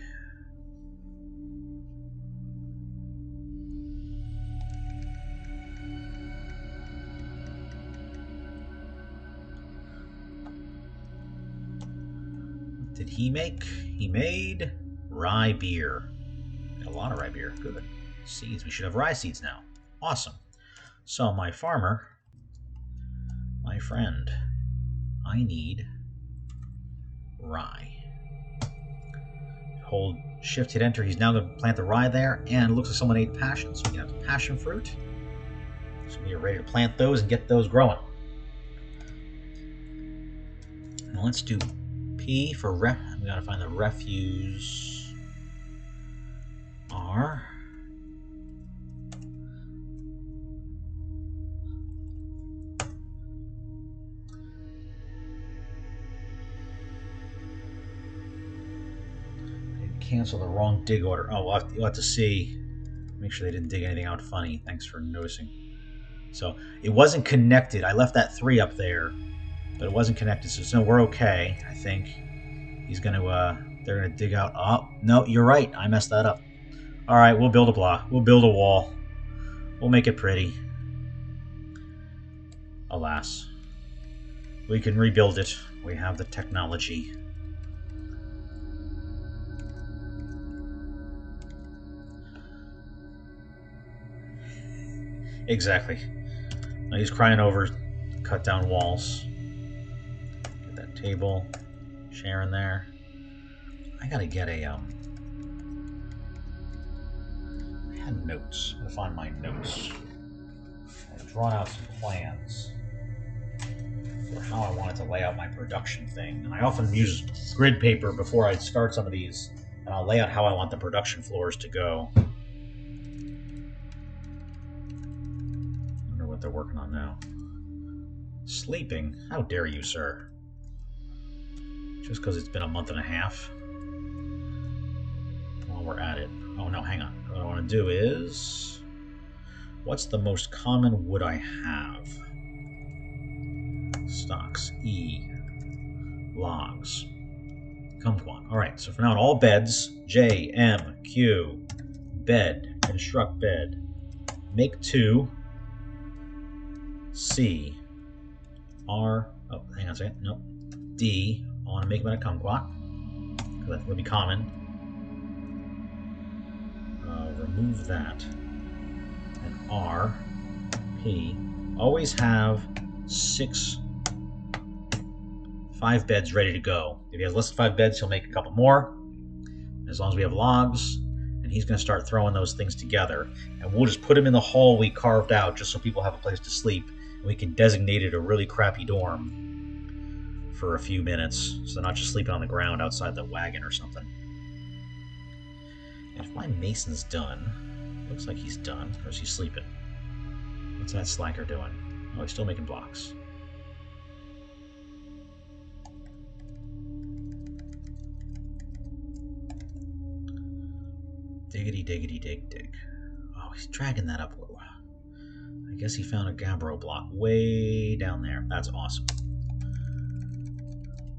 What did he make? He made rye beer. Got a lot of rye beer. Good. Seeds. We should have rye seeds now. Awesome. So my farmer, my friend, I need rye. Hold shift, hit enter. He's now going to plant the rye there, and it looks like someone ate passion, so we can have the passion fruit. So we are ready to plant those and get those growing. Now let's do P for ref. We got to find the refuse R. Cancel the wrong dig order. Oh, you'll have to see. Make sure they didn't dig anything out funny. Thanks for noticing. So it wasn't connected. I left that 3 up there, but it wasn't connected. So we're okay, I think. He's going to, they're going to dig out. Oh, no, you're right. I messed that up. All right, we'll build a block. We'll build a wall. We'll make it pretty. Alas. We can rebuild it. We have the technology. Exactly. Now he's crying over cut down walls. Get that table. Sharon there. I gotta get a, I had notes. I'm gonna find my notes. I've drawn out some plans for how I wanted to lay out my production thing. And I often use grid paper before I start some of these, and I'll lay out how I want the production floors to go. Wonder what they're working on now. Sleeping? How dare you, sir? Just because it's been a month and a half. While we're at it. Oh no, hang on. What I want to do is, what's the most common wood I have? Stocks. E. Logs. Kumquat. Alright, so for now, all beds. J, M, Q. Bed. Construct bed. Make 2. C. R. Oh, hang on a second. Nope. D. I want to make them out of kumquat, because that's going to be common. Remove that. And R. P. Always have 5 beds ready to go. If he has less than 5 beds, he'll make a couple more. As long as we have logs, and he's going to start throwing those things together. And we'll just put them in the hall we carved out, just so people have a place to sleep. And we can designate it a really crappy dorm for a few minutes, so they're not just sleeping on the ground outside the wagon or something. And if my mason's done, looks like he's done, or is he sleeping? What's that slacker doing? Oh, he's still making blocks. Diggity, diggity, dig, dig. Oh, he's dragging that up. I guess he found a gabbro block way down there. That's awesome.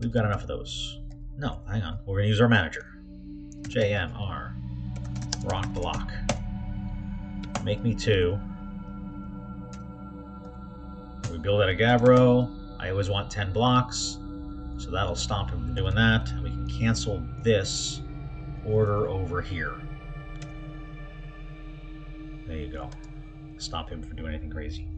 We've got enough of those. No, hang on. We're going to use our manager. JMR. Rock block. Make me 2. We build out a gabbro. I always want 10 blocks. So that'll stop him from doing that. And we can cancel this order over here. There you go. Stop him from doing anything crazy.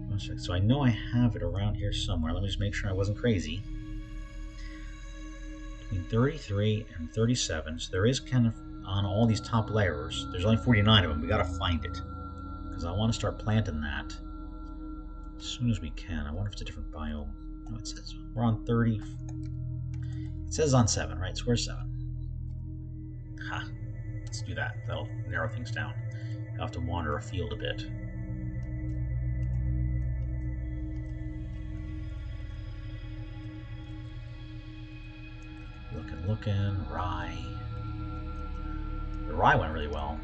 One sec. So I know I have it around here somewhere. Let me just make sure I wasn't crazy. Between 33 and 37. So there is kind of on all these top layers. There's only 49 of them. We gotta find it. Because I want to start planting that as soon as we can. I wonder if it's a different biome. No, it says we're on 30. It says on 7, right? So where's 7? Ha. Let's do that. That'll narrow things down. I'll have to wander afield a bit. Looking. Rye. The rye went really well.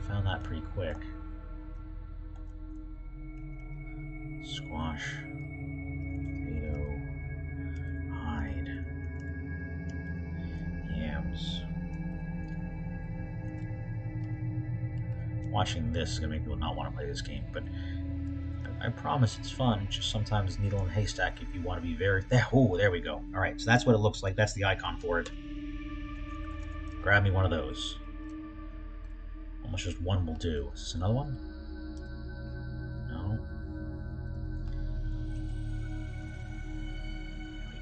Found that pretty quick. Squash. Potato. Hide. Yams. Watching this is going to make people not want to play this game, but I promise it's fun. Just sometimes needle in a haystack if you want to be very... Oh, there we go. Alright, so that's what it looks like. That's the icon for it. Grab me one of those. Almost just one will do. Is this another one? No.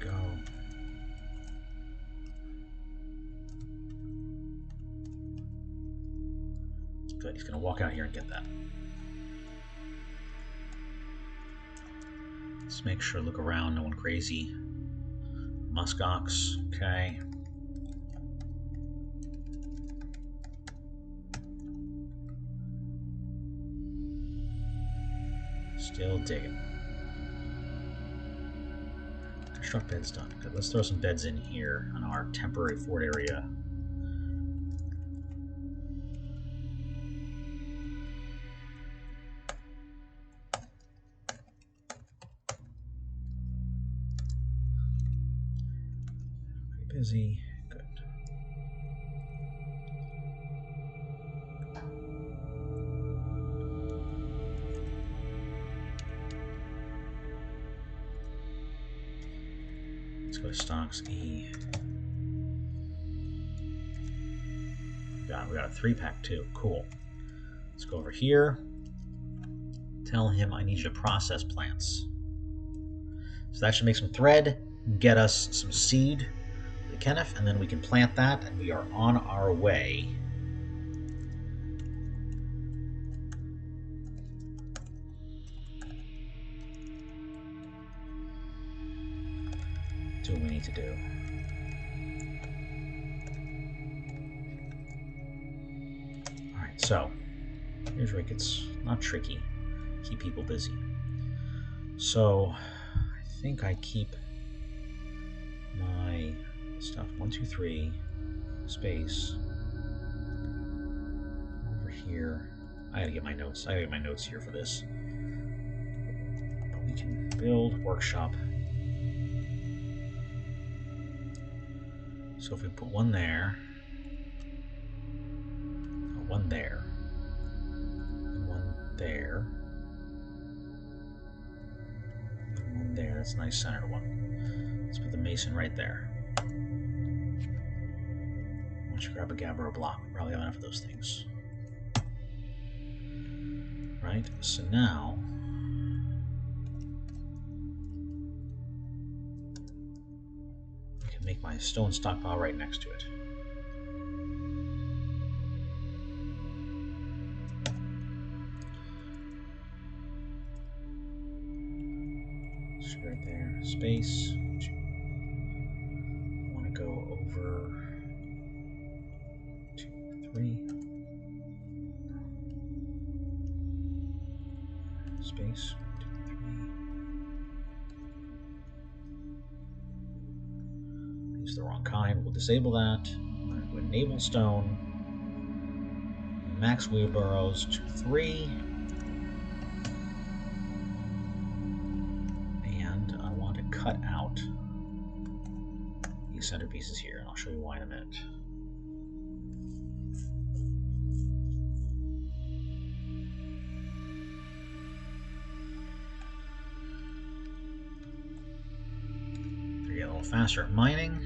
There we go. Good. He's going to walk out here and get that. Let's make sure, look around, no one crazy. Muskox, okay. Still digging. Construct beds done. Good. Let's throw some beds in here on our temporary fort area. Pretty busy. Good. Let's go to stocks E. We got a 3-pack too. Cool. Let's go over here. Tell him I need you to process plants. So that should make some thread, get us some seed for the Kenneth, and then we can plant that, and we are on our way. Do what we need to do. Alright, so here's where it gets not tricky. Keep people busy. So I think I keep my stuff 1, 2, 3 space over here. I gotta get my notes. I gotta get my notes here for this. But we can build workshop. So if we put one there, one there, and one there, and one there. That's a nice centered one. Let's put the mason right there. Why don't you grab a gabbro block? We probably have enough of those things. Right, so now I can make my stone stockpile right next to it. Right there, space. I want to go over 2, 3. Space 2, 3. Use the wrong kind. We'll disable that. I'm going to go enable stone. Max wheelbarrows 2, 3. Cut out these centerpieces here, and I'll show you why in a minute. They're getting a little faster at mining.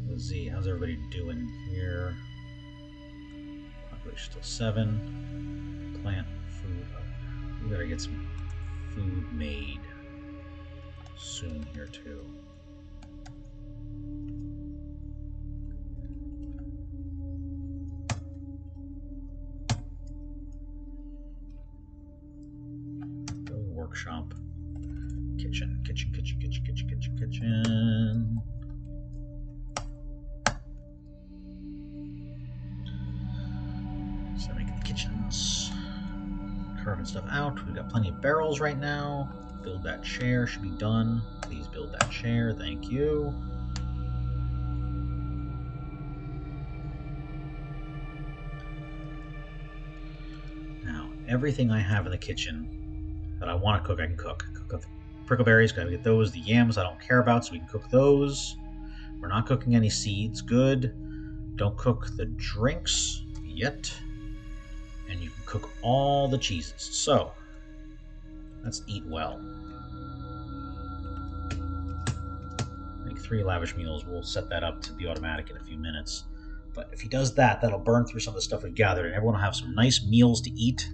Let's see, how's everybody doing here? Population still 7. Plant food. We gotta get some food made soon here too. Build workshop. Kitchen. Start making the kitchens. Carving stuff out. We've got plenty of barrels right now. Build that chair, should be done. Please build that chair, thank you. Now, everything I have in the kitchen that I want to cook, I can cook. Cook up the prickleberries, gotta get those. The yams I don't care about, so we can cook those. We're not cooking any seeds, good. Don't cook the drinks yet. And you can cook all the cheeses. So, let's eat well. Make 3 lavish meals. We'll set that up to be automatic in a few minutes. But if he does that, that'll burn through some of the stuff we've gathered, and everyone will have some nice meals to eat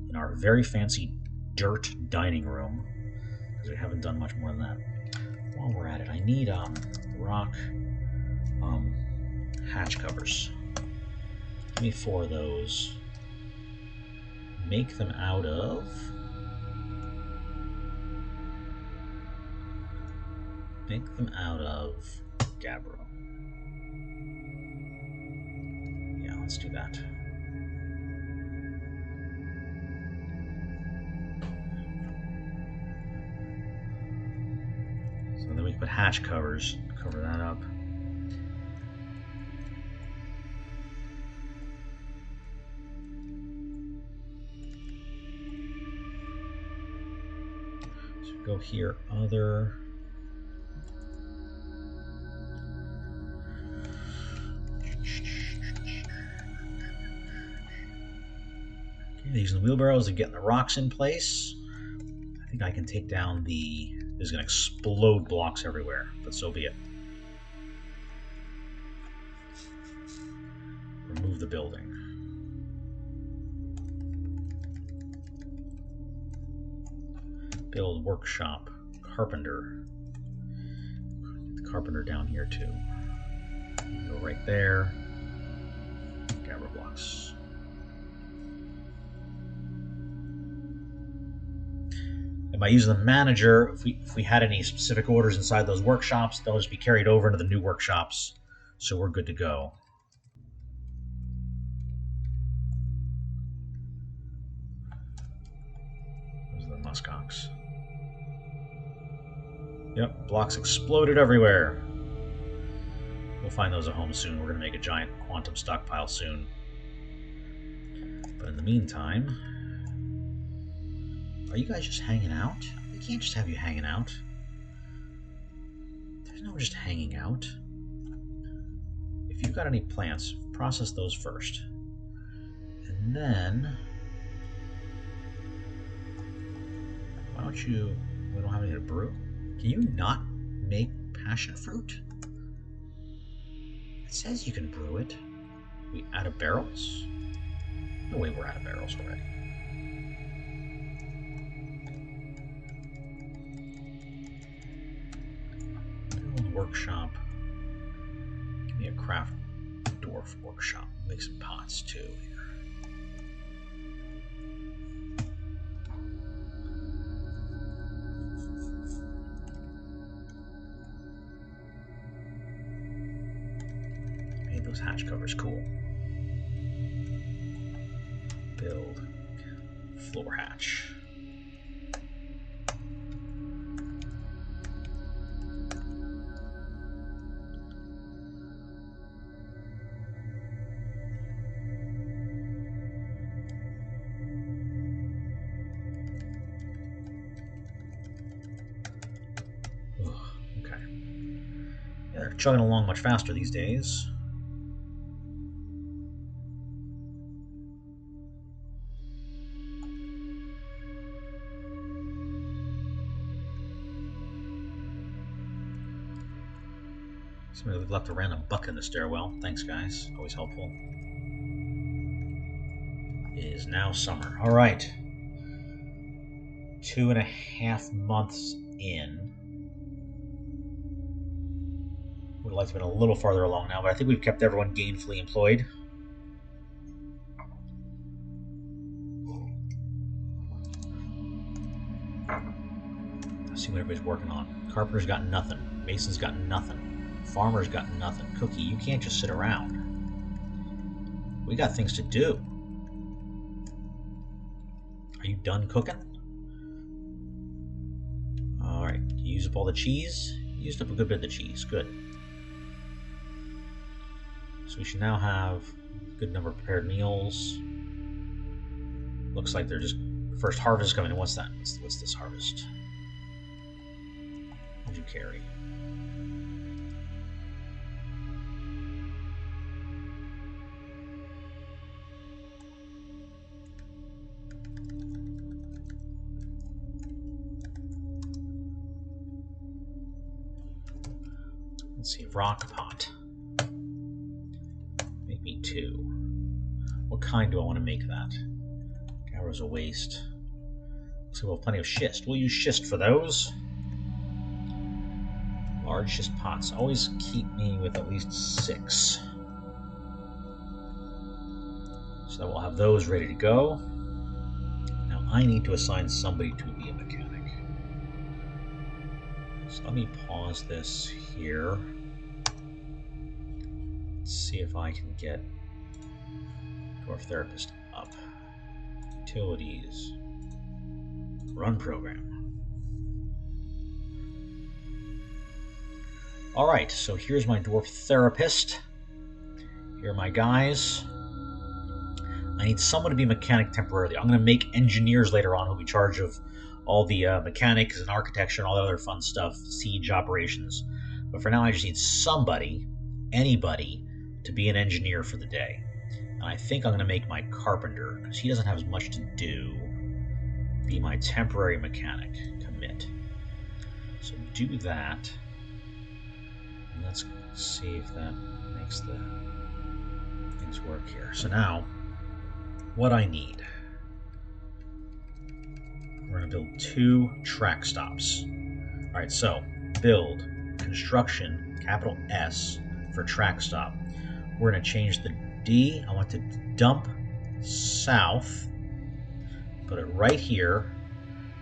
in our very fancy dirt dining room, because we haven't done much more than that. While we're at it, I need rock hatch covers. Give me 4 of those. Make them out of gabbro. Yeah, let's do that. put hatch covers. Cover that up. So go here, other. Okay, using the wheelbarrows and getting the rocks in place. I think I can take down the... There's going to explode blocks everywhere, but so be it. Remove the building. Build workshop. Carpenter. The carpenter down here too. Go right there. Gabber blocks. And by using the manager, if we had any specific orders inside those workshops, they'll just be carried over into the new workshops, so we're good to go. Those are the muskox. Yep, blocks exploded everywhere. We'll find those at home soon. We're going to make a giant quantum stockpile soon. But in the meantime... Are you guys just hanging out? We can't just have you hanging out. There's no just hanging out. If you've got any plants, process those first. And then... Why don't you... We don't have any to brew. Can you not make passion fruit? It says you can brew it. Are we out of barrels? No way we're out of barrels already. Workshop. Give me a craft dwarf workshop. Make some pots too here. Made those hatch covers cool. Build floor hatch. They're chugging along much faster these days. Somebody left a random bucket in the stairwell. Thanks, guys. Always helpful. It is now summer. All right. 2.5 months in. Would like to have been a little farther along now, but I think we've kept everyone gainfully employed. Let's see what everybody's working on. Carpenter's got nothing. Mason's got nothing. Farmer's got nothing. Cookie, you can't just sit around. We got things to do. Are you done cooking? Alright, you use up all the cheese? You used up a good bit of the cheese. Good. So we should now have a good number of prepared meals. Looks like they're just... First harvest coming in. What's that? What's this harvest? What'd you carry? Let's see, rock pot. Make me 2. What kind do I want to make that? Arrows of waste. Looks like we'll have plenty of schist. We'll use schist for those. Large schist pots. Always keep me with at least 6. So that we'll have those ready to go. Now I need to assign somebody to be a mechanic. So let me pause this here. Let's see if I can get Dwarf Therapist up. Utilities. Run program. Alright, so here's my dwarf therapist. Here are my guys. I need someone to be mechanic temporarily. I'm going to make engineers later on who'll be in charge of all the mechanics and architecture and all the other fun stuff, siege operations. But for now, I just need somebody, anybody, to be an engineer for the day. And I think I'm going to make my carpenter, because he doesn't have as much to do, be my temporary mechanic. Commit. So do that. And let's see if that makes the things work here. So now, what I need. We're going to build 2 track stops. Alright, so build, construction, capital S for track stop. We're going to change the D. I want to dump south, put it right here,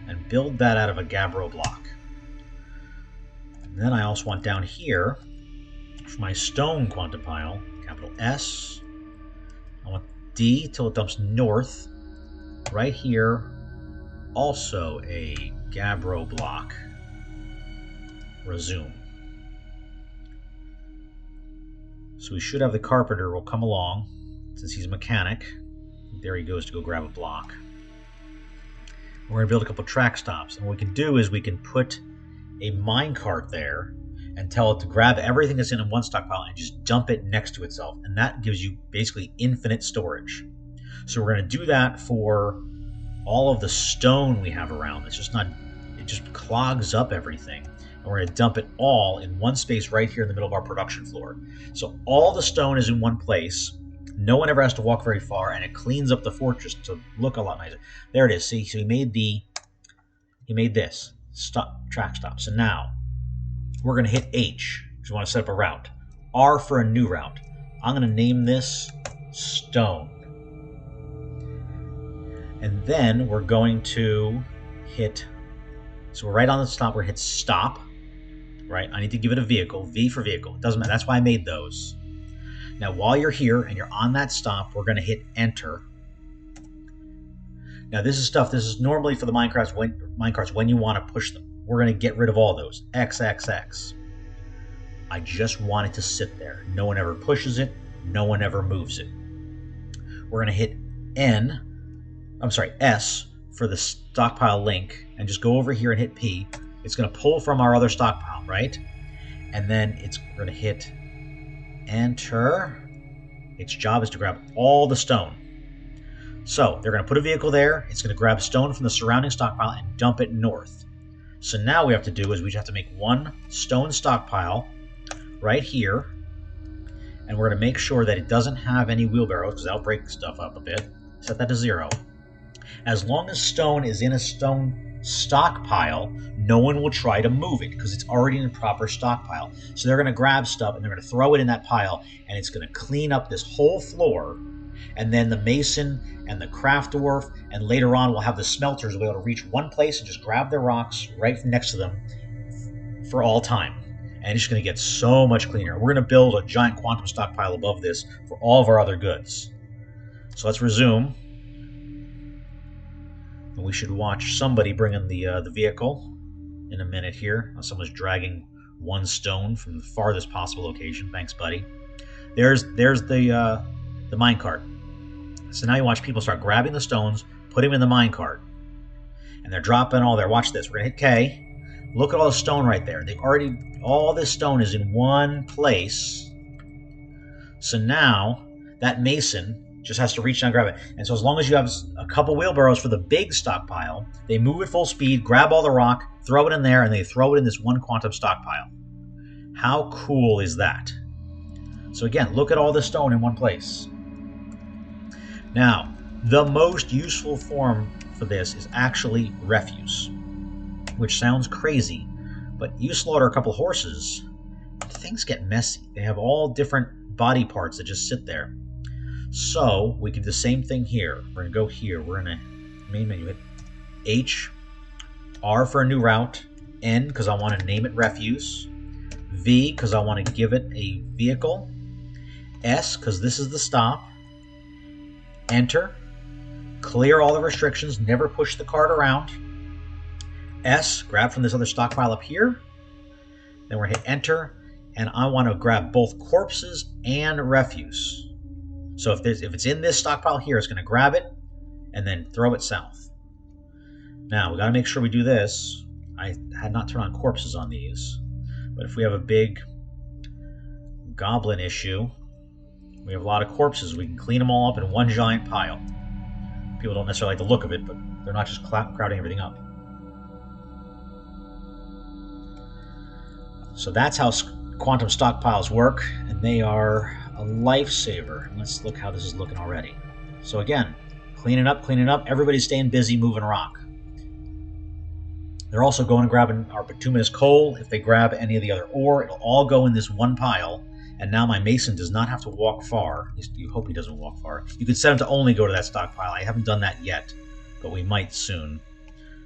and build that out of a gabbro block. And then I also want down here, for my stone quantum pile, capital S, I want D till it dumps north. Right here, also a gabbro block. Resume. So we should have the carpenter will come along, since he's a mechanic. There he goes to go grab a block. We're going to build a couple track stops. And what we can do is we can put a minecart there and tell it to grab everything that's in one stockpile and just dump it next to itself. And that gives you basically infinite storage. So we're going to do that for all of the stone we have around. It's just not, it just clogs up everything. And we're going to dump it all in one space right here in the middle of our production floor. So all the stone is in one place. No one ever has to walk very far, and it cleans up the fortress to look a lot nicer. There it is. See, so he made this track stop. So now we're going to hit H because we want to set up a route. R for a new route. I'm going to name this stone. And then we're going to hit, so we're right on the stop, we're going to hit stop, right? I need to give it a vehicle, V for vehicle. It doesn't matter, that's why I made those. Now while you're here and you're on that stop, we're going to hit enter. Now this is normally for the minecarts when you want to push them. We're going to get rid of all those, X, X, X. I just want it to sit there. No one ever pushes it, no one ever moves it. We're going to hit S for the stockpile link, and just go over here and hit P. It's going to pull from our other stockpile, right? And then we're going to hit enter. Its job is to grab all the stone. So they're going to put a vehicle there. It's going to grab stone from the surrounding stockpile and dump it north. So now what we have to do is we just have to make one stone stockpile right here, and we're going to make sure that it doesn't have any wheelbarrows because that'll break stuff up a bit. Set that to 0. As long as stone is in a stone stockpile, no one will try to move it because it's already in a proper stockpile. So they're going to grab stuff and they're going to throw it in that pile, and it's going to clean up this whole floor. And then the mason and the craft dwarf, and later on we'll have the smelters will be able to reach one place and just grab their rocks right next to them for all time. And it's just going to get so much cleaner. We're going to build a giant quantum stockpile above this for all of our other goods. So let's resume. And we should watch somebody bring in the vehicle in a minute here. Someone's dragging one stone from the farthest possible location. Thanks, buddy. There's the minecart. So now you watch people start grabbing the stones, put them in the minecart, and they're dropping all there. Watch this. We're gonna hit K. Look at all the stone right there. All this stone is in one place. So now that mason just has to reach down and grab it. And so as long as you have a couple wheelbarrows for the big stockpile, they move at full speed, grab all the rock, throw it in there, and they throw it in this one quantum stockpile. How cool is that? So again, look at all the stone in one place. Now, the most useful form for this is actually refuse, which sounds crazy, but you slaughter a couple horses, things get messy. They have all different body parts that just sit there. So we can do the same thing here. We're going to go here. We're in a main menu. Hit H, R for a new route, N because I want to name it refuse, V because I want to give it a vehicle, S because this is the stop, enter, clear all the restrictions, never push the cart around, S, grab from this other stockpile up here, then we're going to hit enter, and I want to grab both corpses and refuse. So if it's in this stockpile here, it's going to grab it and then throw it south. Now, we got to make sure we do this. I had not turned on corpses on these, but if we have a big goblin issue, we have a lot of corpses, we can clean them all up in one giant pile. People don't necessarily like the look of it, but they're not just crowding everything up. So that's how quantum stockpiles work, and they are a lifesaver. Let's look how this is looking already. So again, cleaning up, everybody's staying busy moving rock. They're also going and grabbing our bituminous coal. If they grab any of the other ore, it'll all go in this one pile, and now my mason does not have to walk far. At least you hope he doesn't walk far. You could set him to only go to that stockpile. I haven't done that yet, but we might soon.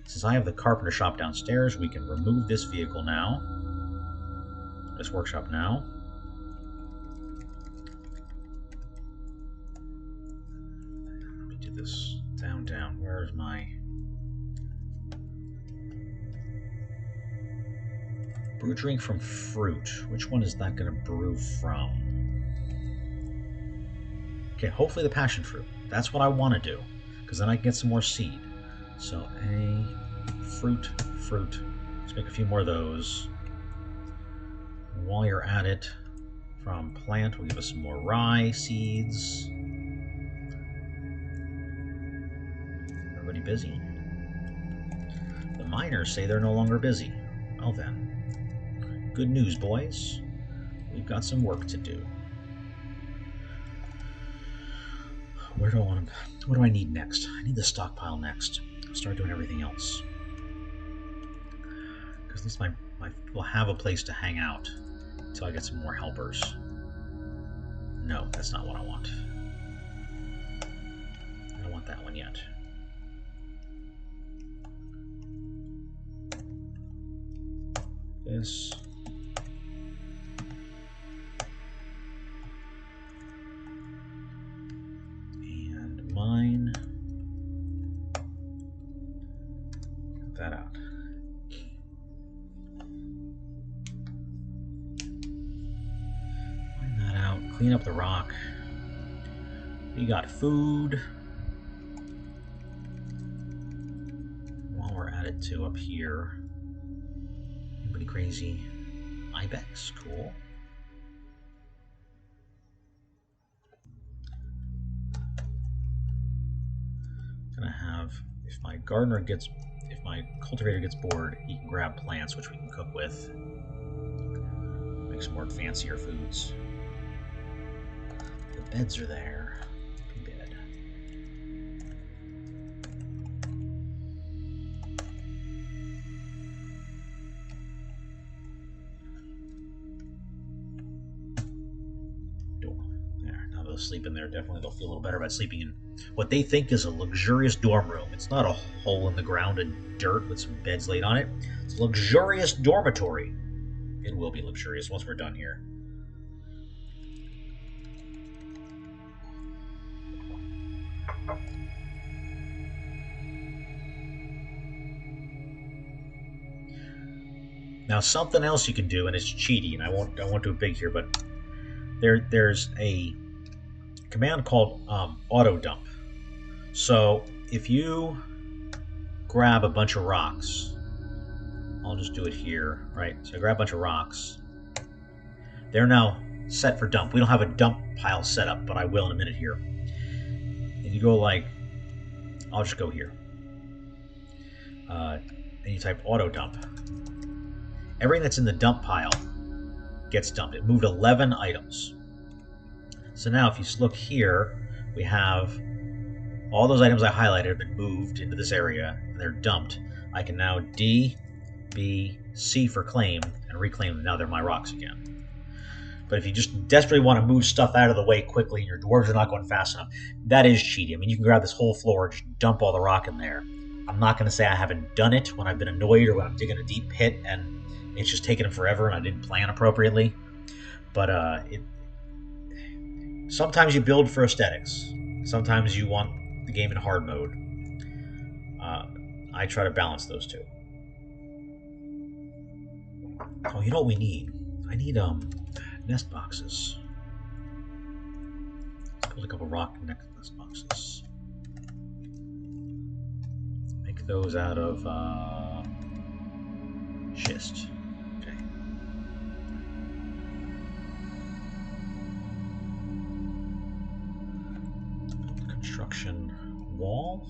Since I have the carpenter shop downstairs, we can remove this vehicle now. This workshop now. Let me do this down. Where's my brew drink from fruit? Which one is that going to brew from? Okay, hopefully the passion fruit. That's what I want to do, because then I can get some more seed. So fruit. Let's make a few more of those. While you're at it, from plant, will give us some more rye seeds. Everybody busy? The miners say they're no longer busy. Well then, good news, boys. We've got some work to do. What do I need next? I need the stockpile next. I'll start doing everything else. Because at least we'll have a place to hang out until I get some more helpers. No, that's not what I want. I don't want that one yet. This. And mine. Cut that out. Clean up the rock. We got food. While we're at it too, up here. Anybody crazy? Ibex, cool. Gonna have, if my cultivator gets bored, he can grab plants, which we can cook with. Make some more fancier foods. The beds are there. Bed. Door. There. Now they'll sleep in there. Definitely they'll feel a little better about sleeping in what they think is a luxurious dorm room. It's not a hole in the ground of dirt with some beds laid on it. It's a luxurious dormitory. It will be luxurious once we're done here. Now something else you can do, and it's cheaty, and I won't do it big here, but there's a command called auto dump. So if you grab a bunch of rocks, I'll just do it here, right? So I grab a bunch of rocks. They're now set for dump. We don't have a dump pile set up, but I will in a minute here. And you go like, I'll just go here. And you type auto dump. Everything that's in the dump pile gets dumped. It moved 11 items. So now if you look here, we have all those items I highlighted have been moved into this area, and they're dumped. I can now D, B, C for claim, and reclaim them. Now they're my rocks again. But if you just desperately want to move stuff out of the way quickly, and your dwarves are not going fast enough, that is cheaty. I mean, you can grab this whole floor, just dump all the rock in there. I'm not going to say I haven't done it when I've been annoyed or when I'm digging a deep pit and it's just taken forever and I didn't plan appropriately. But sometimes you build for aesthetics. Sometimes you want the game in hard mode. I try to balance those two. Oh, you know what we need? I need nest boxes. Let's build a couple rock nest boxes. Make those out of schist. Okay. Build construction wall.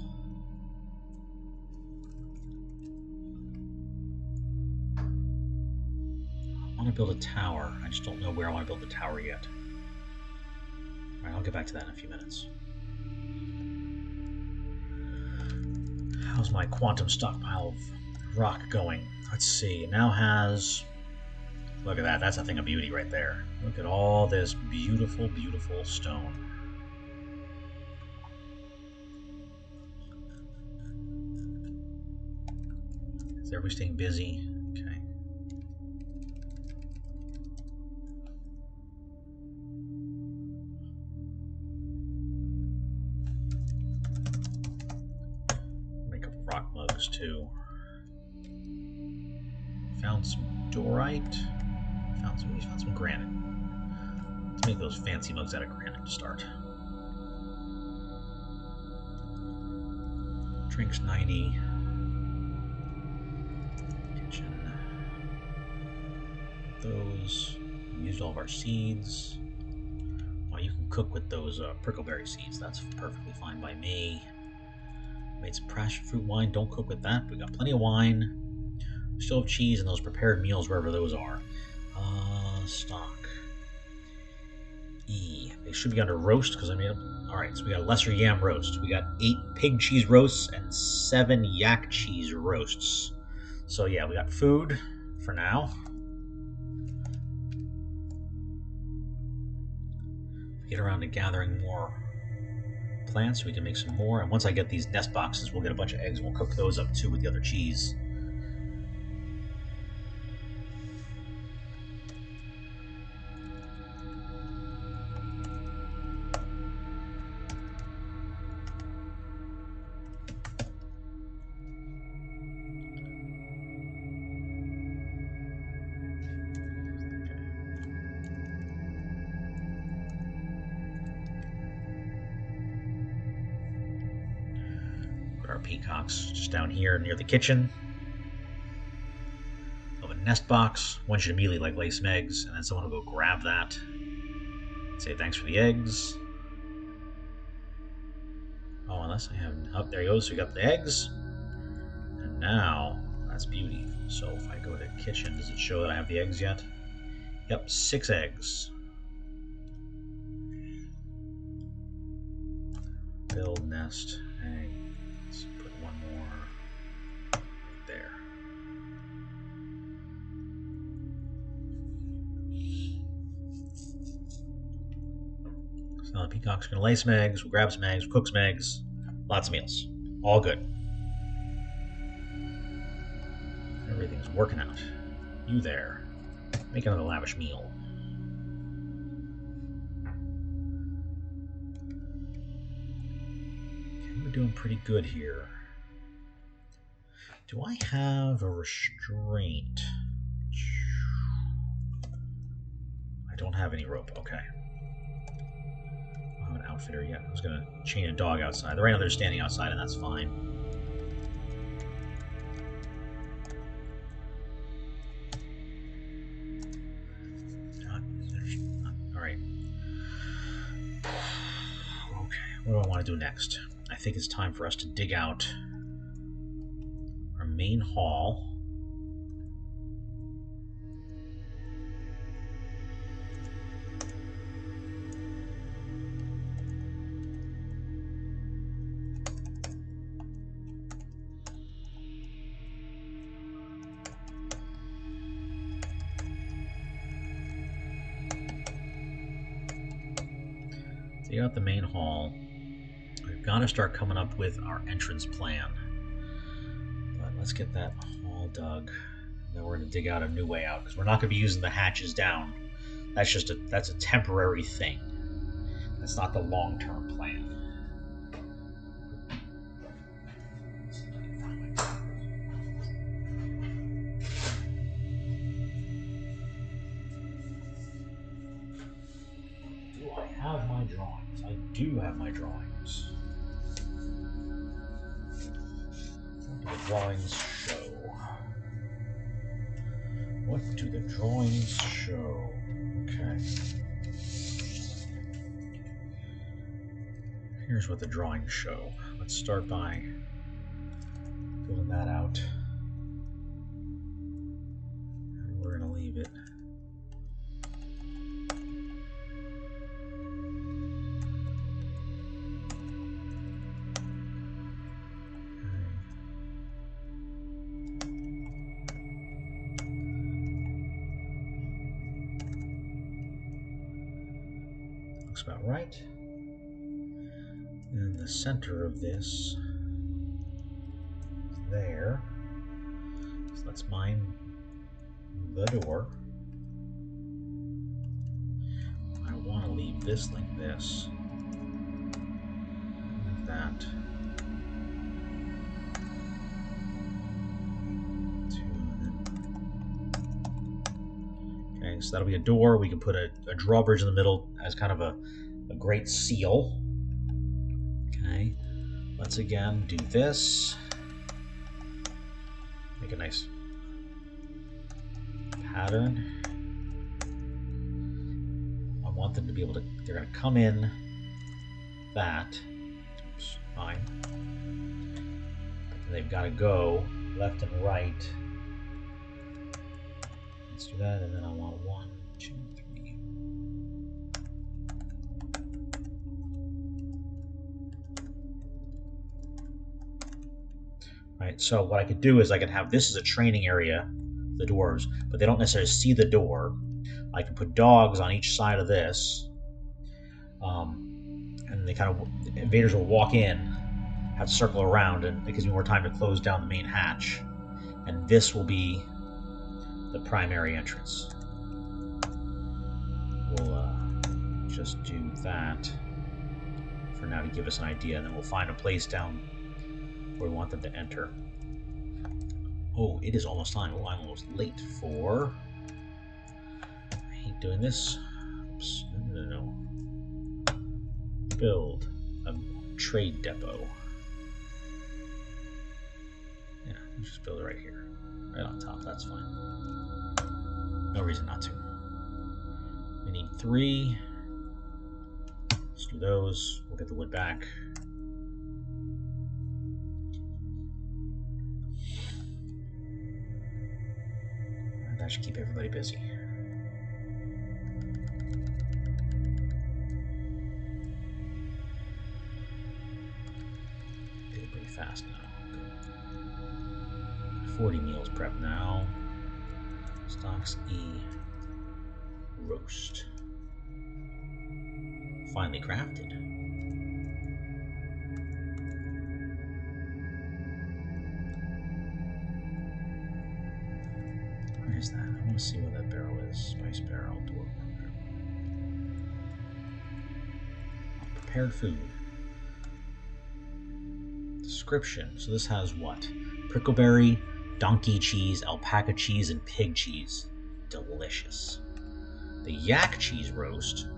I want to build a tower. I just don't know where I want to build the tower yet. Alright, I'll get back to that in a few minutes. How's my quantum stockpile of rock going? Let's see. It now has... Look at that. That's a thing of beauty right there. Look at all this beautiful, beautiful stone. Is everybody staying busy? Okay. Make up rock mugs too. Found some dorite. Found some granite. Let's make those fancy mugs out of granite to start. Drinks 90. Kitchen. Those. We used all of our seeds. Well, you can cook with those prickleberry seeds. That's perfectly fine by me. Made some passion fruit wine. Don't cook with that. We got plenty of wine. We still have cheese and those prepared meals wherever those are. Stock. E. They should be under roast because I made them. Alright, so we got a lesser yam roast. We got 8 pig cheese roasts and 7 yak cheese roasts. So yeah, we got food for now. Get around to gathering more plants so we can make some more. And once I get these nest boxes, we'll get a bunch of eggs. We'll cook those up too with the other cheese. Our peacocks just down here near the kitchen. Of a nest box. One should immediately like lay some eggs, and then someone will go grab that. Say thanks for the eggs. Oh, unless I have. Oh, there he goes. So we got the eggs, and now that's beauty. So if I go to kitchen, does it show that I have the eggs yet? Yep, 6 eggs. Build nest egg. Let's put one more right there. So now the peacock's gonna lay some eggs, we'll grab some eggs, we'll cook some eggs, lots of meals. All good. Everything's working out. You there. Make another lavish meal. Okay, we're doing pretty good here. Do I have a restraint? I don't have any rope. Okay. I don't have an outfitter yet. I was going to chain a dog outside. Right now they're standing outside, and that's fine. Alright. Okay, what do I want to do next? I think it's time for us to dig out our main hall. Dig out the main hall. We've got to start coming up with our entrance plan. But let's get that hall dug. Then we're going to dig out a new way out because we're not going to be using the hatches down. That's a temporary thing. That's not the long-term plan. drawings? I do have my drawings. What do the drawings show? What do the drawings show? Okay. Here's what the drawings show. Let's start by building that out. And we're going to leave it. Looks about right. And the center of this is there. So let's mine the door. I want to leave this like this. Like that. Okay, so that'll be a door. We can put a drawbridge in the middle as kind of a great seal. Okay, let's again do this. Make a nice pattern. I want them to be able to, they're going to come in that. Oops, fine. And they've got to go left and right. Let's do that, and then I want 1, 2, 3. Right, so what I could do is I could have this as a training area, the dwarves, but they don't necessarily see the door. I can put dogs on each side of this, and they kind of, invaders will walk in, have to circle around, and it gives me more time to close down the main hatch. And this will be the primary entrance. We'll just do that for now to give us an idea, and then we'll find a place down where we want them to enter. Oh, it is almost time. Oh, I'm almost late for... I hate doing this. Oops. No. Build a trade depot. Yeah, just build it right here. Right on top, that's fine. No reason not to. We need 3. Let's do those. We'll get the wood back. That should keep everybody busy. Getting pretty fast now. Good. 40 meals prep now. Stocks E. Roast. Finally crafted. Where is that? I want to see where that barrel is. Spice barrel, dwarf barrel. Prepared food. Description. So this has what? Prickleberry, donkey cheese, alpaca cheese, and pig cheese. Delicious. The yak cheese roast.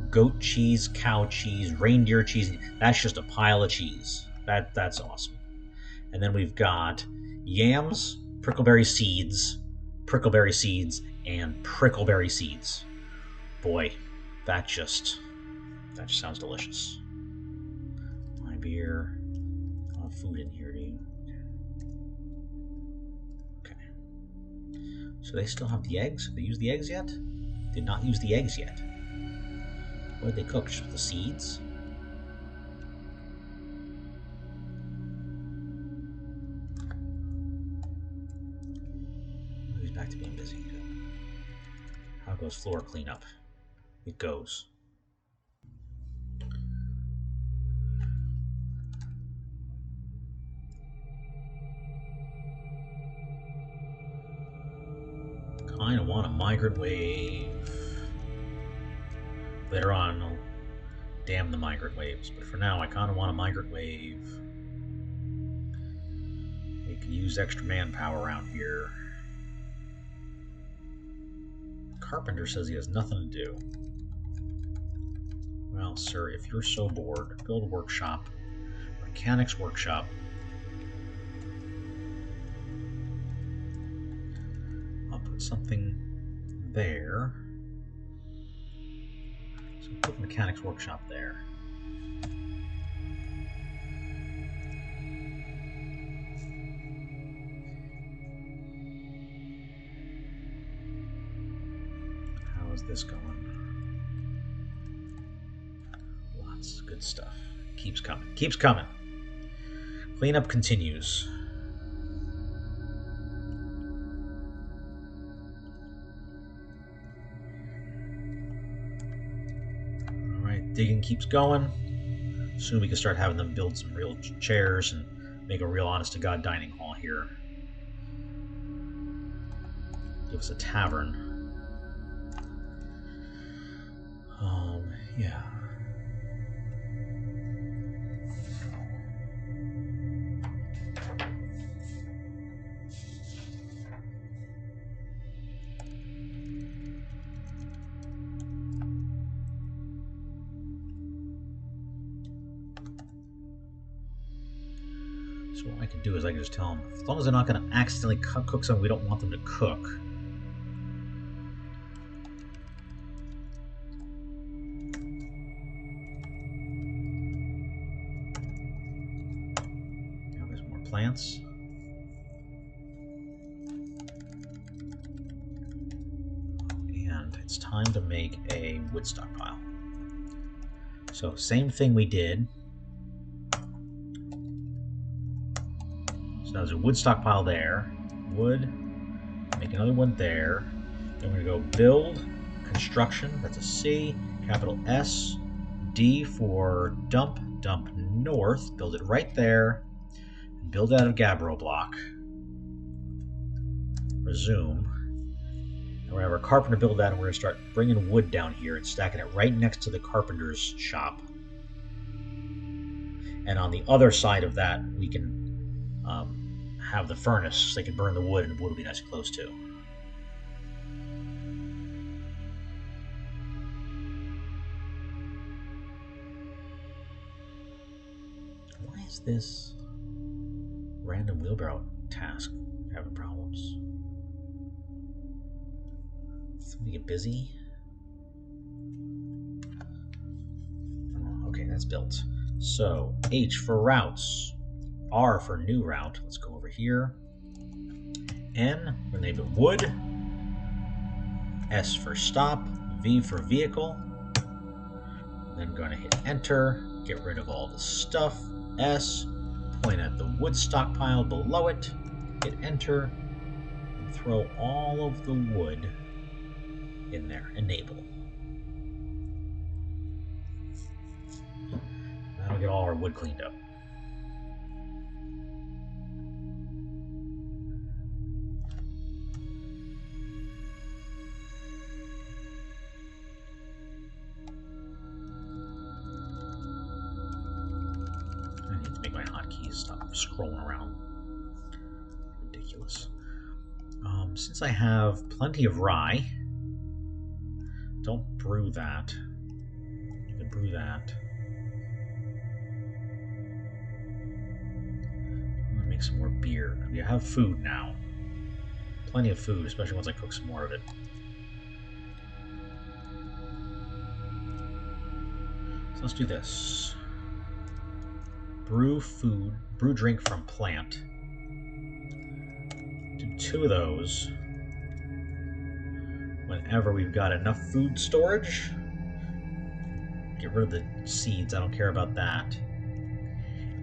Goat cheese, cow cheese, reindeer cheese. That's just a pile of cheese. That's awesome. And then we've got yams, prickleberry seeds, and prickleberry seeds. Boy, that just sounds delicious. My beer. A lot of food in here, do you? Okay. So they still have the eggs? Have they used the eggs yet? Did not use the eggs yet. What did they cook? Just the seeds? He's back to being busy. Good. How goes floor cleanup? It goes. Kinda want a migrant wave. Later on, I'll damn the migrant waves, but for now, I kind of want a migrant wave. We can use extra manpower around here. Carpenter says he has nothing to do. Well, sir, if you're so bored, build a workshop. Mechanics workshop. I'll put something there. So put mechanics workshop there. How is this going? Lots of good stuff. Keeps coming. Keeps coming. Cleanup continues. Alright, digging keeps going. Soon we can start having them build some real chairs and make a real honest-to-God dining hall here. Give us a tavern. Yeah. So what I can do is I can just tell them, as long as they're not going to accidentally cook something we don't want them to cook. Now there's more plants. And it's time to make a wood stockpile. So same thing we did. So now there's a wood stockpile there. Wood. Make another one there. Then we're going to go build, construction. That's a C. Capital S. D for dump. Dump north. Build it right there. Build out of Gabbro block. Resume. And we're going to have our carpenter build that, and we're going to start bringing wood down here and stacking it right next to the carpenter's shop. And on the other side of that, we can have the furnace so they can burn the wood, and the wood will be nice and close too. Why is this random wheelbarrow task having problems? Somebody get busy? Oh, okay, that's built. So, H for routes. R for new route. Let's go over here. N, we're going to name it wood. S for stop. V for vehicle. Then going to hit enter. Get rid of all the stuff. S, point at the wood stockpile below it. Hit enter. And throw all of the wood in there. Enable. That'll get all our wood cleaned up. I need to make my hotkeys stop scrolling around. Ridiculous. Since I have plenty of rye, don't brew that. You can brew that. I'm gonna make some more beer. We have food now. Plenty of food, especially once I cook some more of it. So let's do this. Brew food, brew drink from plant. Do 2 of those. Whenever we've got enough food storage. Get rid of the seeds, I don't care about that.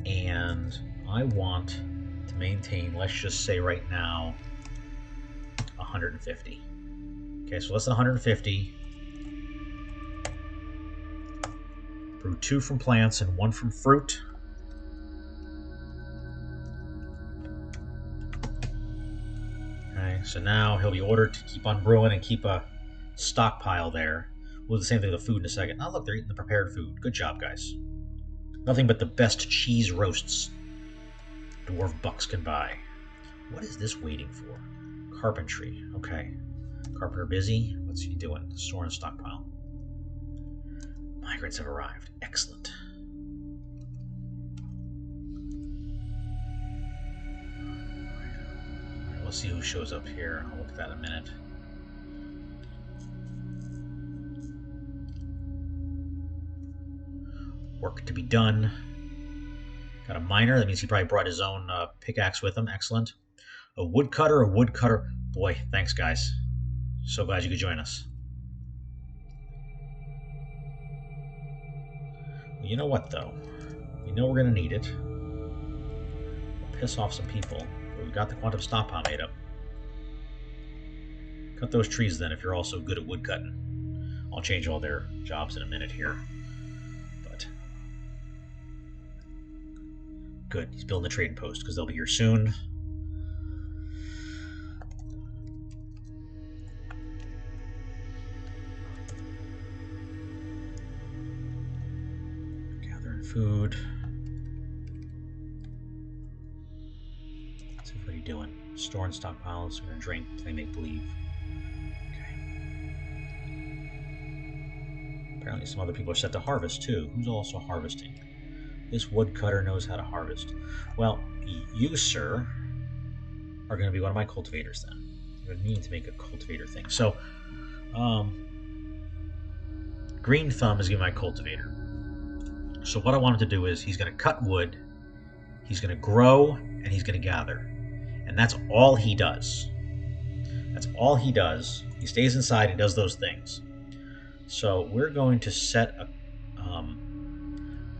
And I want to maintain, let's just say right now, 150. Okay, so less than 150. Brew 2 from plants and 1 from fruit. Okay, so now he'll be ordered to keep on brewing and keep a stockpile there. We'll do the same thing with the food in a second. Oh, look, they're eating the prepared food. Good job, guys. Nothing but the best cheese roasts dwarf bucks can buy. What is this waiting for? Carpentry. Okay. Carpenter busy. What's he doing? Storing stockpile. Migrants have arrived. Excellent. Alright, we'll see who shows up here. I'll look at that in a minute. Work to be done. Got a miner. That means he probably brought his own pickaxe with him. Excellent. A woodcutter. A woodcutter. Boy, thanks, guys. So glad you could join us. Well, you know what, though? We know we're going to need it. We'll piss off some people. But we've got the quantum stockpile made up. Cut those trees, then, if you're also good at woodcutting. I'll change all their jobs in a minute here. But good. He's building a trading post, because they'll be here soon. Food. What's everybody doing? Storing stockpiles. We're gonna drink. They make believe. Okay. Apparently, some other people are set to harvest too. Who's also harvesting? This woodcutter knows how to harvest. Well, you, sir, are going to be one of my cultivators then. I'm going to need to make a cultivator thing. So, Green Thumb is going to be my cultivator. So what I want him to do is he's going to cut wood, he's going to grow, and he's going to gather. And that's all he does. That's all he does. He stays inside and does those things. So we're going to set a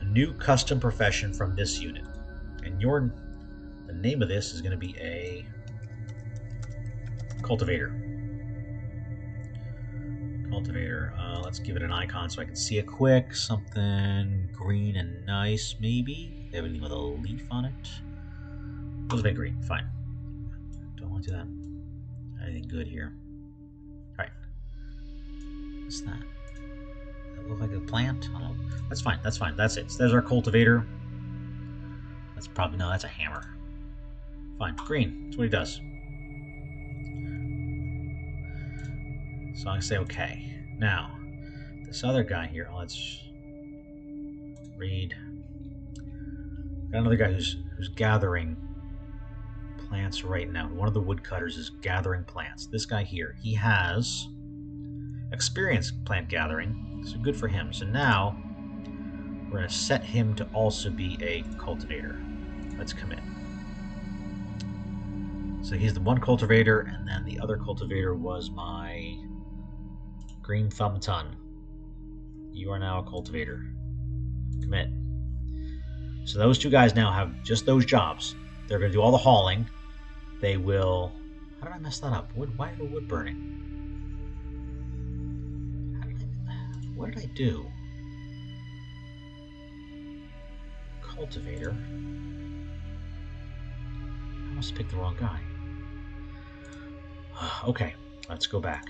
new custom profession from this unit. And the name of this is going to be a cultivator. Cultivator. Let's give it an icon so I can see it quick. Something green and nice, maybe. They have anything with a leaf on it. Let's make green. Fine. Don't want to do that. Anything good here? All right. What's that? Does that look like a plant? I don't know. That's fine. That's fine. That's it. So there's our cultivator. That's probably no. That's a hammer. Fine. Green. That's what he does. So I'm gonna say okay. Now, this other guy here, let's read. Got another guy who's gathering plants right now. One of the woodcutters is gathering plants. This guy here, he has experience plant gathering, so good for him. So now we're gonna set him to also be a cultivator. Let's commit. So he's the one cultivator, and then the other cultivator was my Green Thumb Ton. You are now a cultivator. Commit. So those two guys now have just those jobs. They're going to do all the hauling. They will... How did I mess that up? Why is the wood burning? What did I do? Cultivator. I must have picked the wrong guy. Okay, let's go back.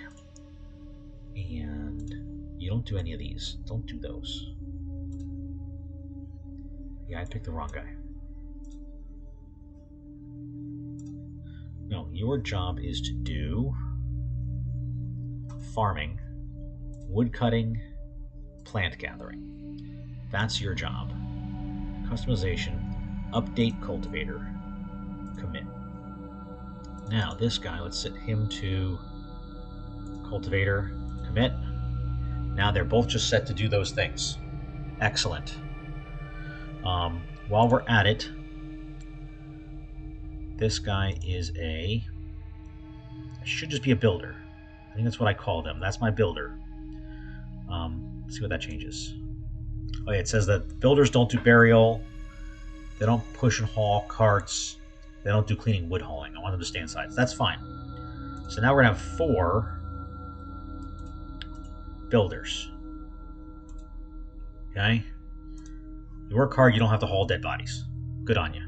And you don't do any of these. Don't do those. Yeah, I picked the wrong guy. No, your job is to do farming, wood cutting, plant gathering. That's your job. Customization, update cultivator, commit. Now, this guy, let's set him to cultivator, commit. Now they're both just set to do those things. Excellent. While we're at it, this guy is should just be a builder. I think that's what I call them. That's my builder. Let's see what that changes. Oh yeah, it says that builders don't do burial. They don't push and haul carts. They don't do cleaning wood hauling. I want them to stay inside. So that's fine. So now we're going to have 4 builders. Okay? You work hard, you don't have to haul dead bodies. Good on you.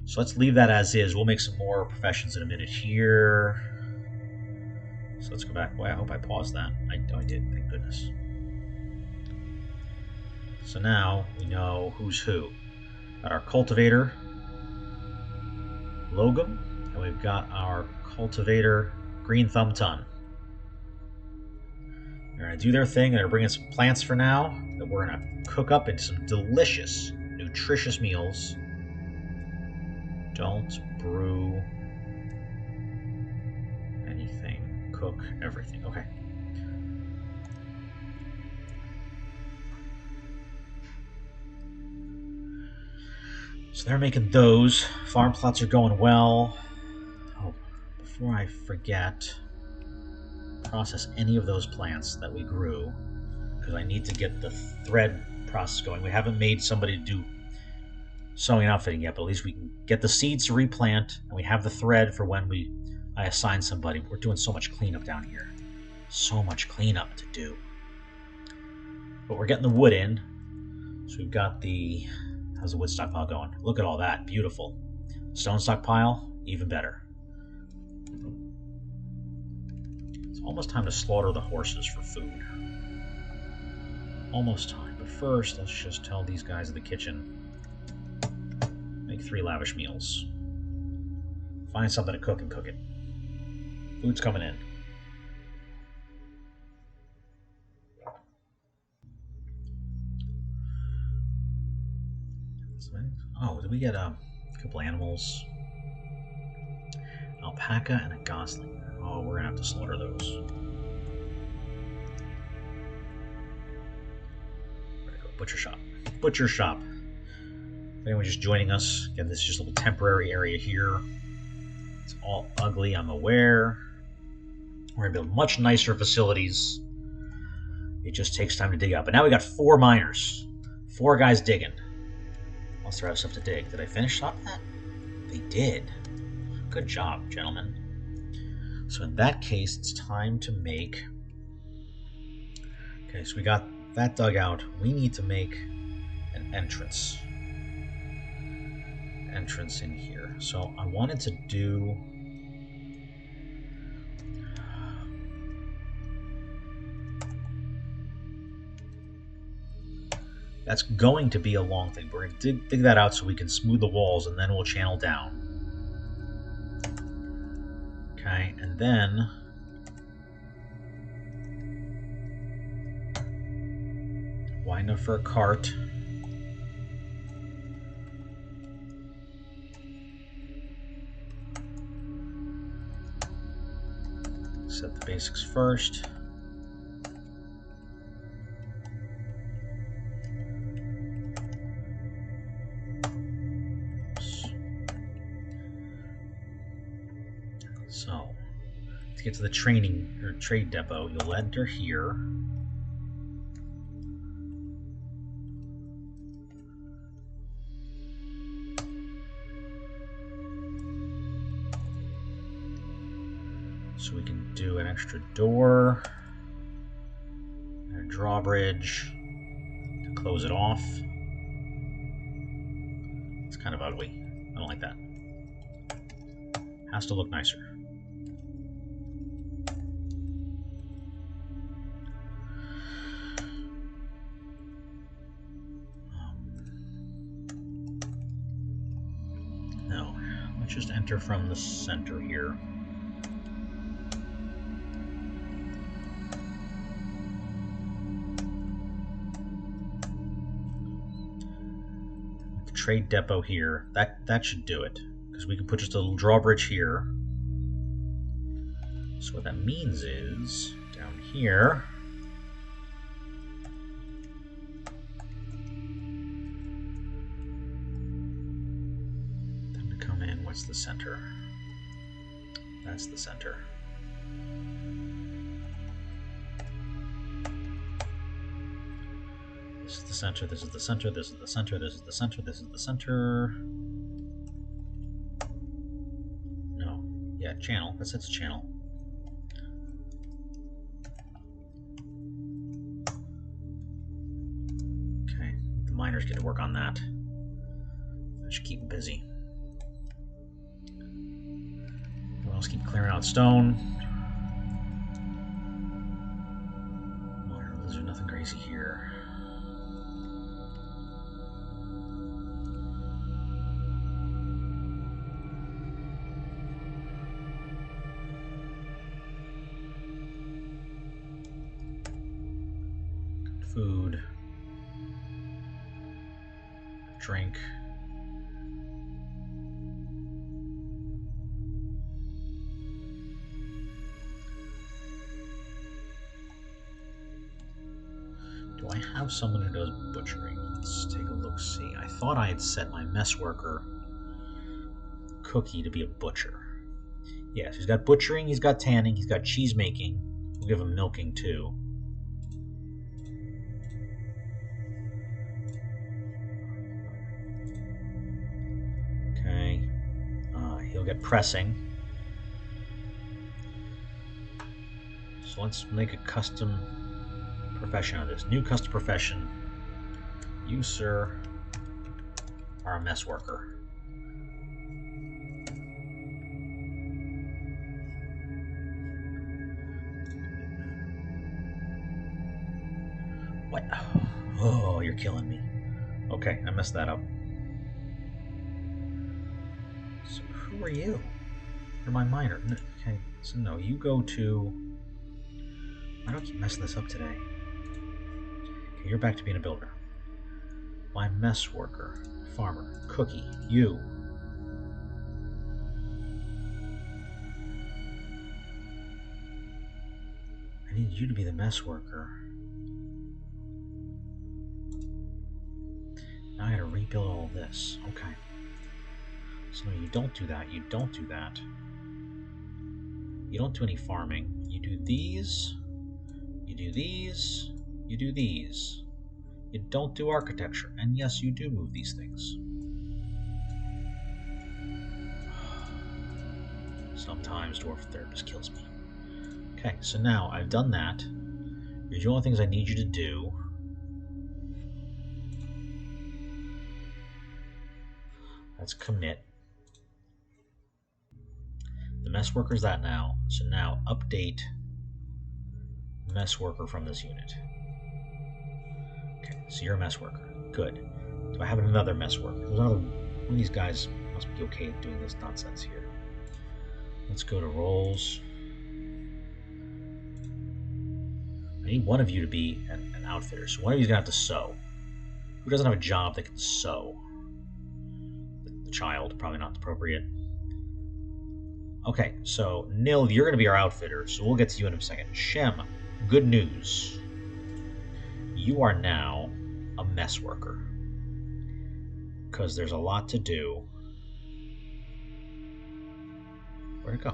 So let's leave that as is. We'll make some more professions in a minute here. So let's go back. Boy, I hope I paused that. I did, thank goodness. So now we know who's who. Got our cultivator, Logum, and we've got our cultivator, Green Thumb Ton. They're going to do their thing. They're bringing some plants for now that we're going to cook up into some delicious, nutritious meals. Don't brew anything. Cook everything. Okay. So they're making those. Farm plots are going well. Oh, before I forget, process any of those plants that we grew, because I need to get the thread process going. We haven't made somebody do sewing and outfitting yet, but at least we can get the seeds to replant, and we have the thread for when I assign somebody. We're doing so much cleanup down here. So much cleanup to do. But we're getting the wood in. So we've got the... How's the wood stockpile going? Look at all that. Beautiful. Stone stockpile, even better. It's almost time to slaughter the horses for food. Almost time. But first, let's just tell these guys in the kitchen, make 3 lavish meals. Find something to cook and cook it. Food's coming in. Oh, did we get a couple animals? An alpaca and a gosling. Oh, we're gonna have to slaughter those. Butcher shop. Butcher shop. If anyone's just joining us, again, this is just a little temporary area here. It's all ugly, I'm aware. We're gonna build much nicer facilities. It just takes time to dig up. But now we got 4 miners. 4 guys digging. Unless they have stuff to dig. Did I finish up that? They did. Good job, gentlemen. So in that case, it's time to make... Okay, so we got that dug out. We need to make an entrance. Entrance in here. So I wanted to do... That's going to be a long thing. We're going to dig that out so we can smooth the walls, and then we'll channel down. Okay, and then... Wide enough for a cart. Set the basics first. So, to get to the training or trade depot, you'll enter here. So we can do an extra door and a drawbridge to close it off. It's kind of ugly. I don't like that. Has to look nicer. No, let's just enter from the center here. The trade depot here, that should do it. Because we can put just a little drawbridge here. So what that means is, down here, time to come in. What's the center? That's the center. This is the center, this is the center, this is the center, this is the center, this is the center. No. Yeah, channel. That's its channel. Okay, the miners get to work on that. I should keep them busy. Everyone else keep clearing out stone. There's nothing crazy here. Food. Drink. Do I have someone who does butchering? Let's take a look-see. I thought I had set my mess worker Cookie to be a butcher. Yes, he's got butchering, he's got tanning, he's got cheese making. We'll give him milking too. Okay. He'll get pressing. So let's make a custom profession out of this. New custom profession. You, sir, are a mess worker. What? Oh, you're killing me. Okay, I messed that up. So who are you? You're my miner. Okay, so no, you go to... Why do I keep messing this up today? Okay, you're back to being a builder. My mess worker. Farmer. Cookie. You. I need you to be the mess worker. Now I gotta rebuild all of this. Okay. So no, you don't do that. You don't do that. You don't do any farming. You do these. You do these. You do these. You don't do architecture. And yes, you do move these things. Sometimes Dwarf Therapist kills me. Okay, so now I've done that. Here's the only things I need you to do. Let's commit. The mess worker's that now. So now update mess worker from this unit. Okay, so you're a mess worker. Good. Do I have another mess worker? There's another one of these guys must be okay at doing this nonsense here. Let's go to roles. I need one of you to be an outfitter. So one of you's gonna have to sew. Who doesn't have a job that can sew? The child, probably not appropriate. Okay, so Nil, you're gonna be our outfitter, so we'll get to you in a second. Shem, good news. You are now a mess worker. Because there's a lot to do. Where'd it go?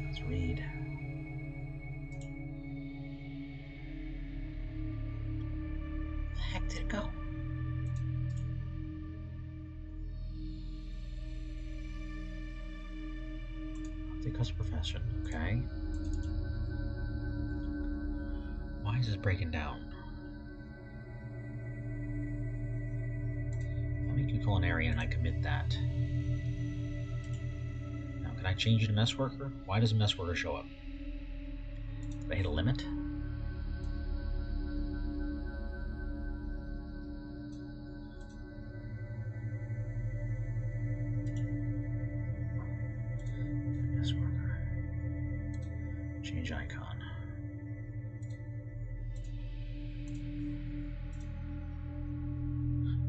Let's read. Where the heck did it go? Update custom profession. Okay. Why is this breaking down? I'll make you culinarian and I commit that. Now, can I change you to mess worker? Why does a mess worker show up? Did I hit a limit? Mess worker. Change icon.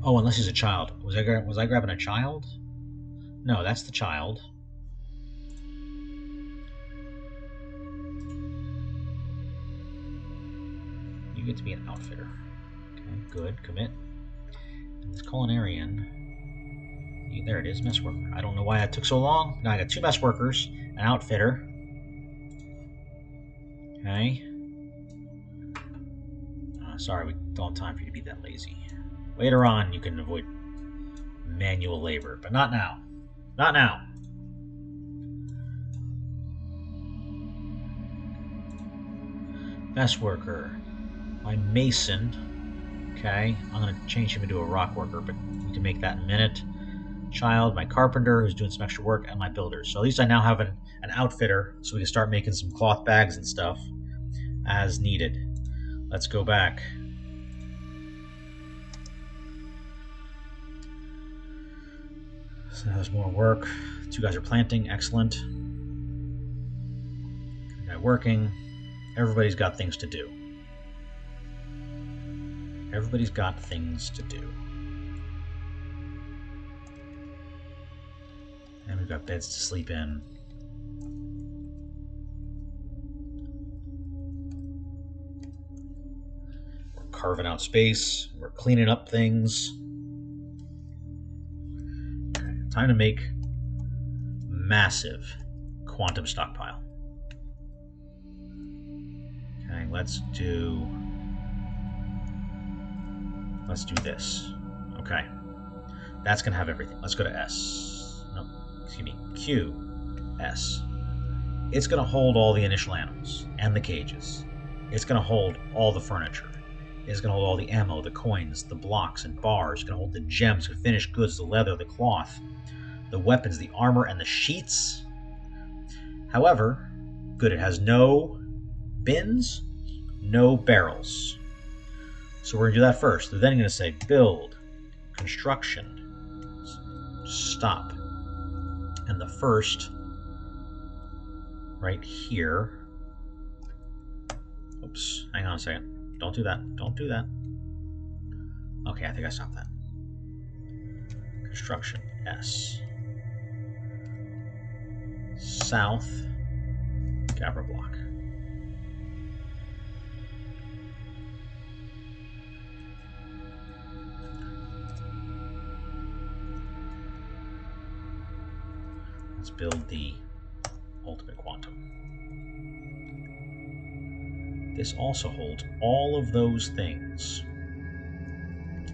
Oh, unless he's a child. Was I grabbing a child? No, that's the child. You get to be an outfitter. Okay, good. Commit. And this culinarian. There it is, mess worker. I don't know why that took so long. Now I got two mess workers, an outfitter. Okay. Sorry, we don't have time for you to be that lazy. Later on, you can avoid manual labor, but not now. Not now. Mess worker. My mason. Okay, I'm going to change him into a rock worker, but we can make that in a minute. Child, my carpenter, who's doing some extra work, and my builder. So at least I now have an outfitter, so we can start making some cloth bags and stuff as needed. Let's go back. So there's more work. Two guys are planting. Excellent. Guy working. Everybody's got things to do. Everybody's got things to do. And we've got beds to sleep in. We're carving out space. We're cleaning up things. Okay, time to make massive quantum stockpile. Okay, let's do this. Okay. That's going to have everything. Let's go to S. No, excuse me. Q. S. It's going to hold all the initial animals and the cages. It's going to hold all the furniture. It's going to hold all the ammo, the coins, the blocks and bars. It's going to hold the gems, the finished goods, the leather, the cloth, the weapons, the armor, and the sheets. However, good, it has no bins, no barrels. So we're going to do that first. We're then going to say build, construction, stop. And the first, right here. Oops, hang on a second. Don't do that. Don't do that. Okay, I think I stopped that. Construction, S. South, Gabra block. Let's build the ultimate quantum. This also holds all of those things.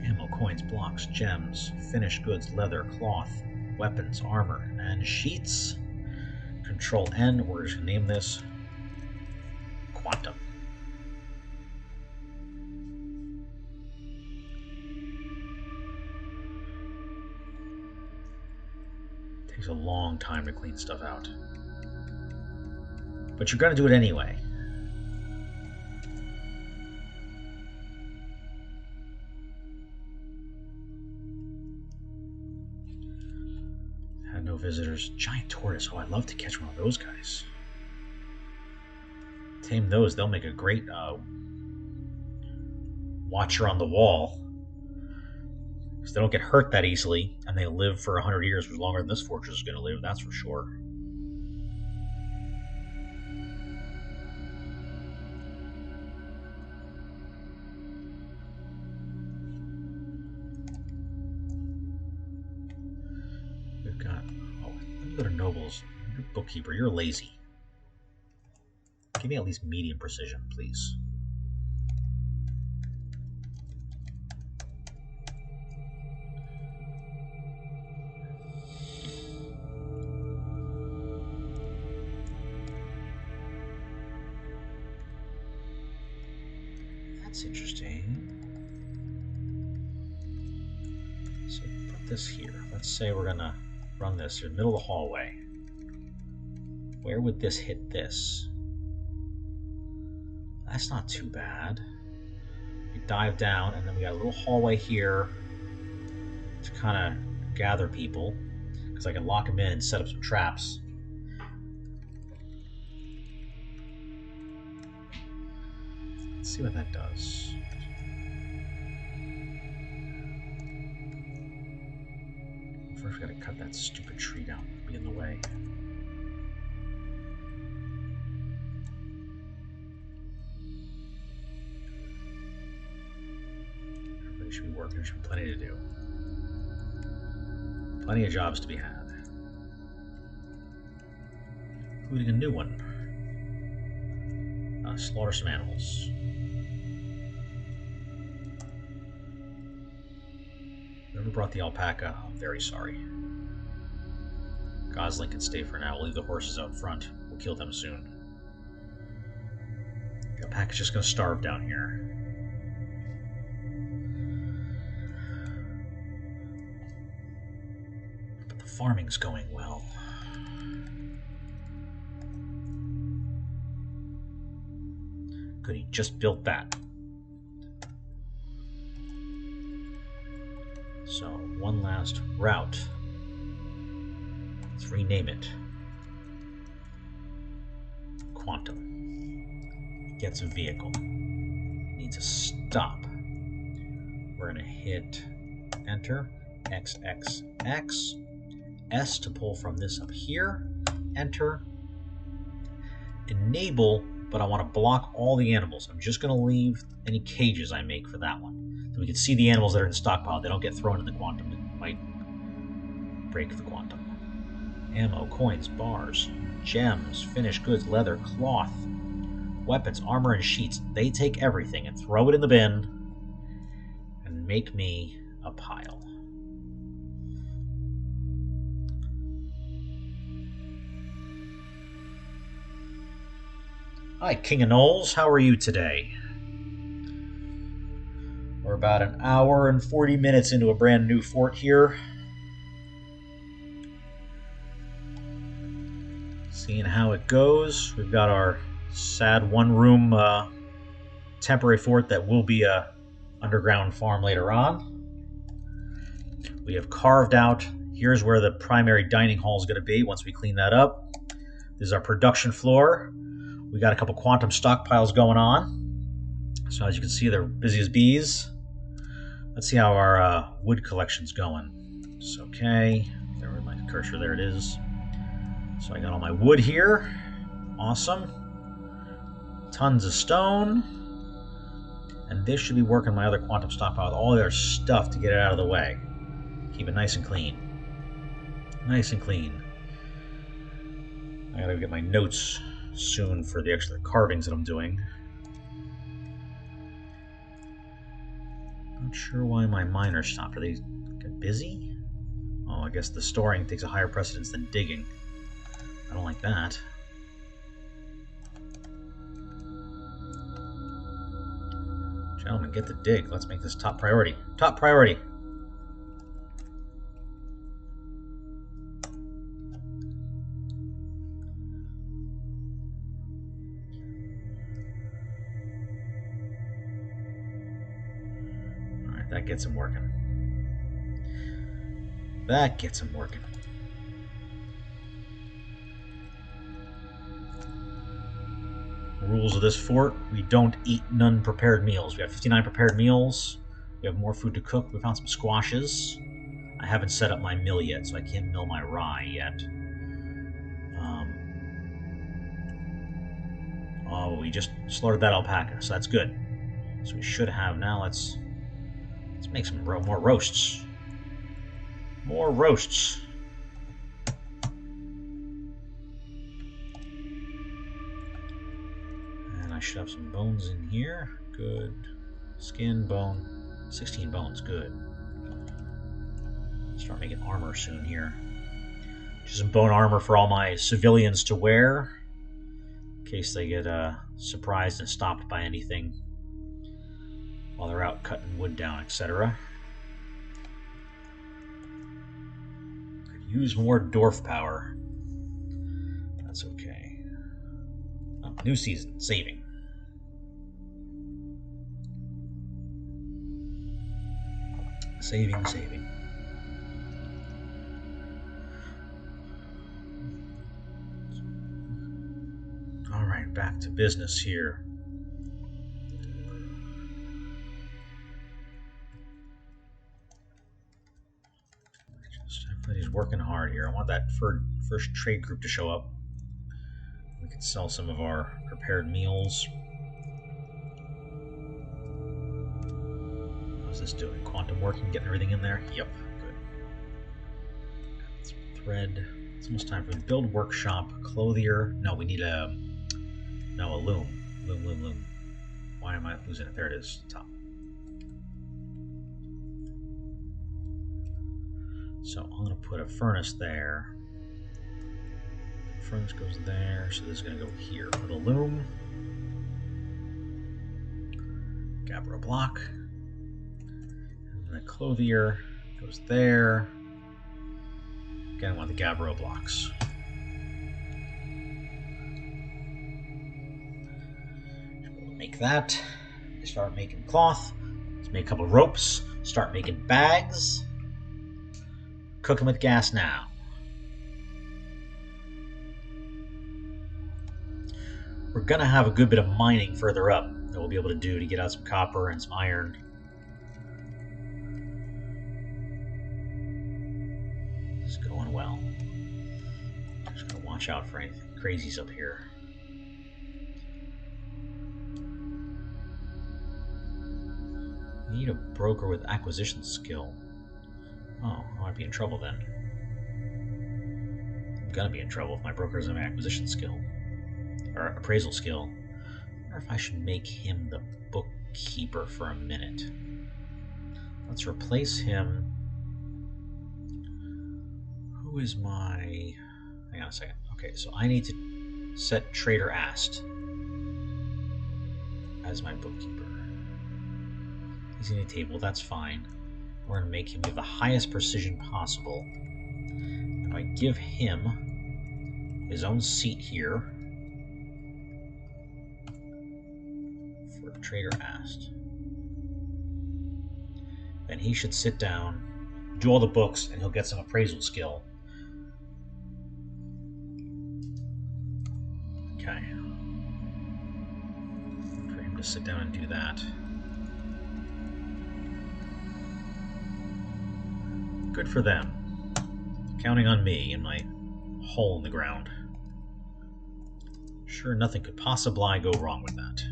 Ammo, coins, blocks, gems, finished goods, leather, cloth, weapons, armor, and sheets. Control N, we're going to name this quantum. Takes a long time to clean stuff out. But you're going to do it anyway. Had no visitors. Giant tortoise. Oh, I'd love to catch one of those guys. Tame those. They'll make a great watcher on the wall. Because they don't get hurt that easily, and they live for 100 years, which is longer than this fortress is going to live, that's for sure. We've got... Oh, let me go to nobles. You're bookkeeper. You're lazy. Give me at least medium precision, please. That's interesting. So put this here. Let's say we're gonna run this in the middle of the hallway. Where would this hit this? That's not too bad. We dive down, and then we got a little hallway here to kind of gather people, because I can lock them in and set up some traps. Let's see what that does. First, we gotta cut that stupid tree down. It'll be in the way. Everybody should be working. There's plenty to do. Plenty of jobs to be had. Including a new one. Slaughter some animals. Whoever brought the alpaca, I'm very sorry. Gosling can stay for now. We'll leave the horses out front. We'll kill them soon. The alpaca's just going to starve down here. But the farming's going well. Good, he just built that. So, one last route. Let's rename it. Quantum. gets a vehicle. Needs a stop. We're going to hit enter, X, X, X, S to pull from this up here, enter, enable, but I want to block all the animals. I'm just going to leave any cages I make for that one. So we can see the animals that are in the stockpile. They don't get thrown in the quantum. It might break the quantum. Ammo, coins, bars, gems, finished goods, leather, cloth, weapons, armor, and sheets. They take everything and throw it in the bin and make me a pile. Hi, King of Knolls. How are you today? We're about an hour and 40 minutes into a brand new fort here. Seeing how it goes. We've got our sad one-room temporary fort that will be a underground farm later on. We have carved out, here's where the primary dining hall is going to be once we clean that up. This is our production floor. We got a couple quantum stockpiles going on. So as you can see, they're busy as bees. Let's see how our wood collection's going. It's okay. There with my cursor, there it is. So I got all my wood here. Awesome. Tons of stone. And this should be working my other quantum stockpile with all their stuff to get it out of the way. Keep it nice and clean. Nice and clean. I gotta get my notes soon for the extra carvings that I'm doing. Not sure why my miners stopped. Are they busy? Oh, I guess the storing takes a higher precedence than digging. I don't like that. Gentlemen, get the dig. Let's make this top priority. Top priority! Alright, that gets him working. That gets him working. Rules of this fort: we don't eat none prepared meals. We have 59 prepared meals. We have more food to cook. We found some squashes. I haven't set up my mill yet, so I can't mill my rye yet. Oh, we just slaughtered that alpaca, so that's good. So we should have now. Let's make some more roasts. More roasts. I should have some bones in here. Good. Skin, bone. 16 bones. Good. Start making armor soon here. Just some bone armor for all my civilians to wear, in case they get surprised and stopped by anything while they're out cutting wood down, etc. Could use more Dwarf power. That's okay. Oh, new season. Saving. Saving. Alright, back to business here. Everybody's working hard here. I want that first trade group to show up. We can sell some of our prepared meals. How's this doing? Quantum working, getting everything in there? Yep, good. Some thread. It's almost time for me to build workshop, clothier. No, we need a loom. Loom. Why am I losing it? There it is, top. So I'm going to put a furnace there. The furnace goes there, so this is going to go here. Put a loom. Gabbro block. And the clothier goes there. Again, I want the Gabbro blocks. Make that. Start making cloth. Let's make a couple of ropes. Start making bags. Cook them with gas now. We're going to have a good bit of mining further up that we'll be able to do to get out some copper and some iron. It's going well. Just going to watch out for anything crazies up here. Need a broker with acquisition skill. Oh, I might be in trouble then. I'm gonna be in trouble if my broker doesn't have an acquisition skill. Or appraisal skill. I wonder if I should make him the bookkeeper for a minute. Let's replace him. Who is my... Hang on a second. Okay, so I need to set Trader Ast as my bookkeeper. He's in a table, that's fine. We're going to make him give the highest precision possible. If I give him his own seat here for Trader Ast, then he should sit down, do all the books, and he'll get some appraisal skill. Okay. For him to sit down and do that. Good for them. Counting on me and my hole in the ground. Sure, nothing could possibly go wrong with that.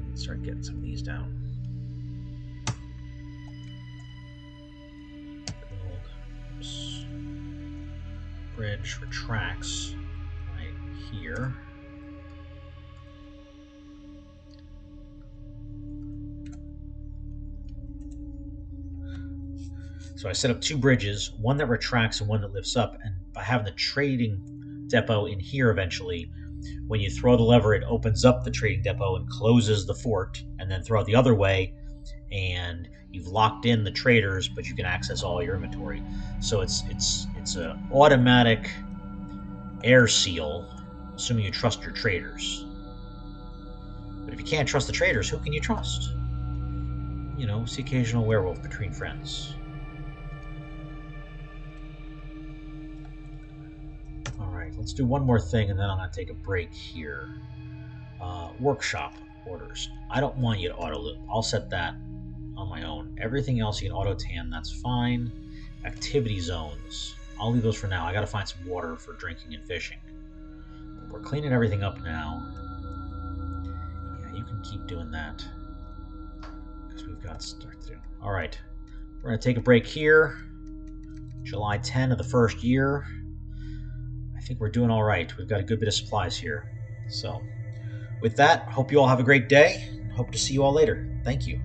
Let's start getting some of these down. Oops. Bridge retracts. Here. So I set up two bridges, one that retracts and one that lifts up, and by having the trading depot in here eventually, when you throw the lever, it opens up the trading depot and closes the fort, and then throw it the other way, and you've locked in the traders, but you can access all your inventory. So it's an automatic air seal, assuming you trust your traders. But if you can't trust the traders, who can you trust? You know, it's the occasional werewolf between friends. Alright, let's do one more thing and then I'm going to take a break here. Workshop orders. I don't want you to auto-loop. I'll set that on my own. Everything else you can auto-tan, that's fine. Activity zones. I'll leave those for now. I got to find some water for drinking and fishing. We're cleaning everything up now. Yeah, you can keep doing that. Because we've got stuff to do. Alright. We're going to take a break here. July 10 of the first year. I think we're doing alright. We've got a good bit of supplies here. So, with that, hope you all have a great day. Hope to see you all later. Thank you.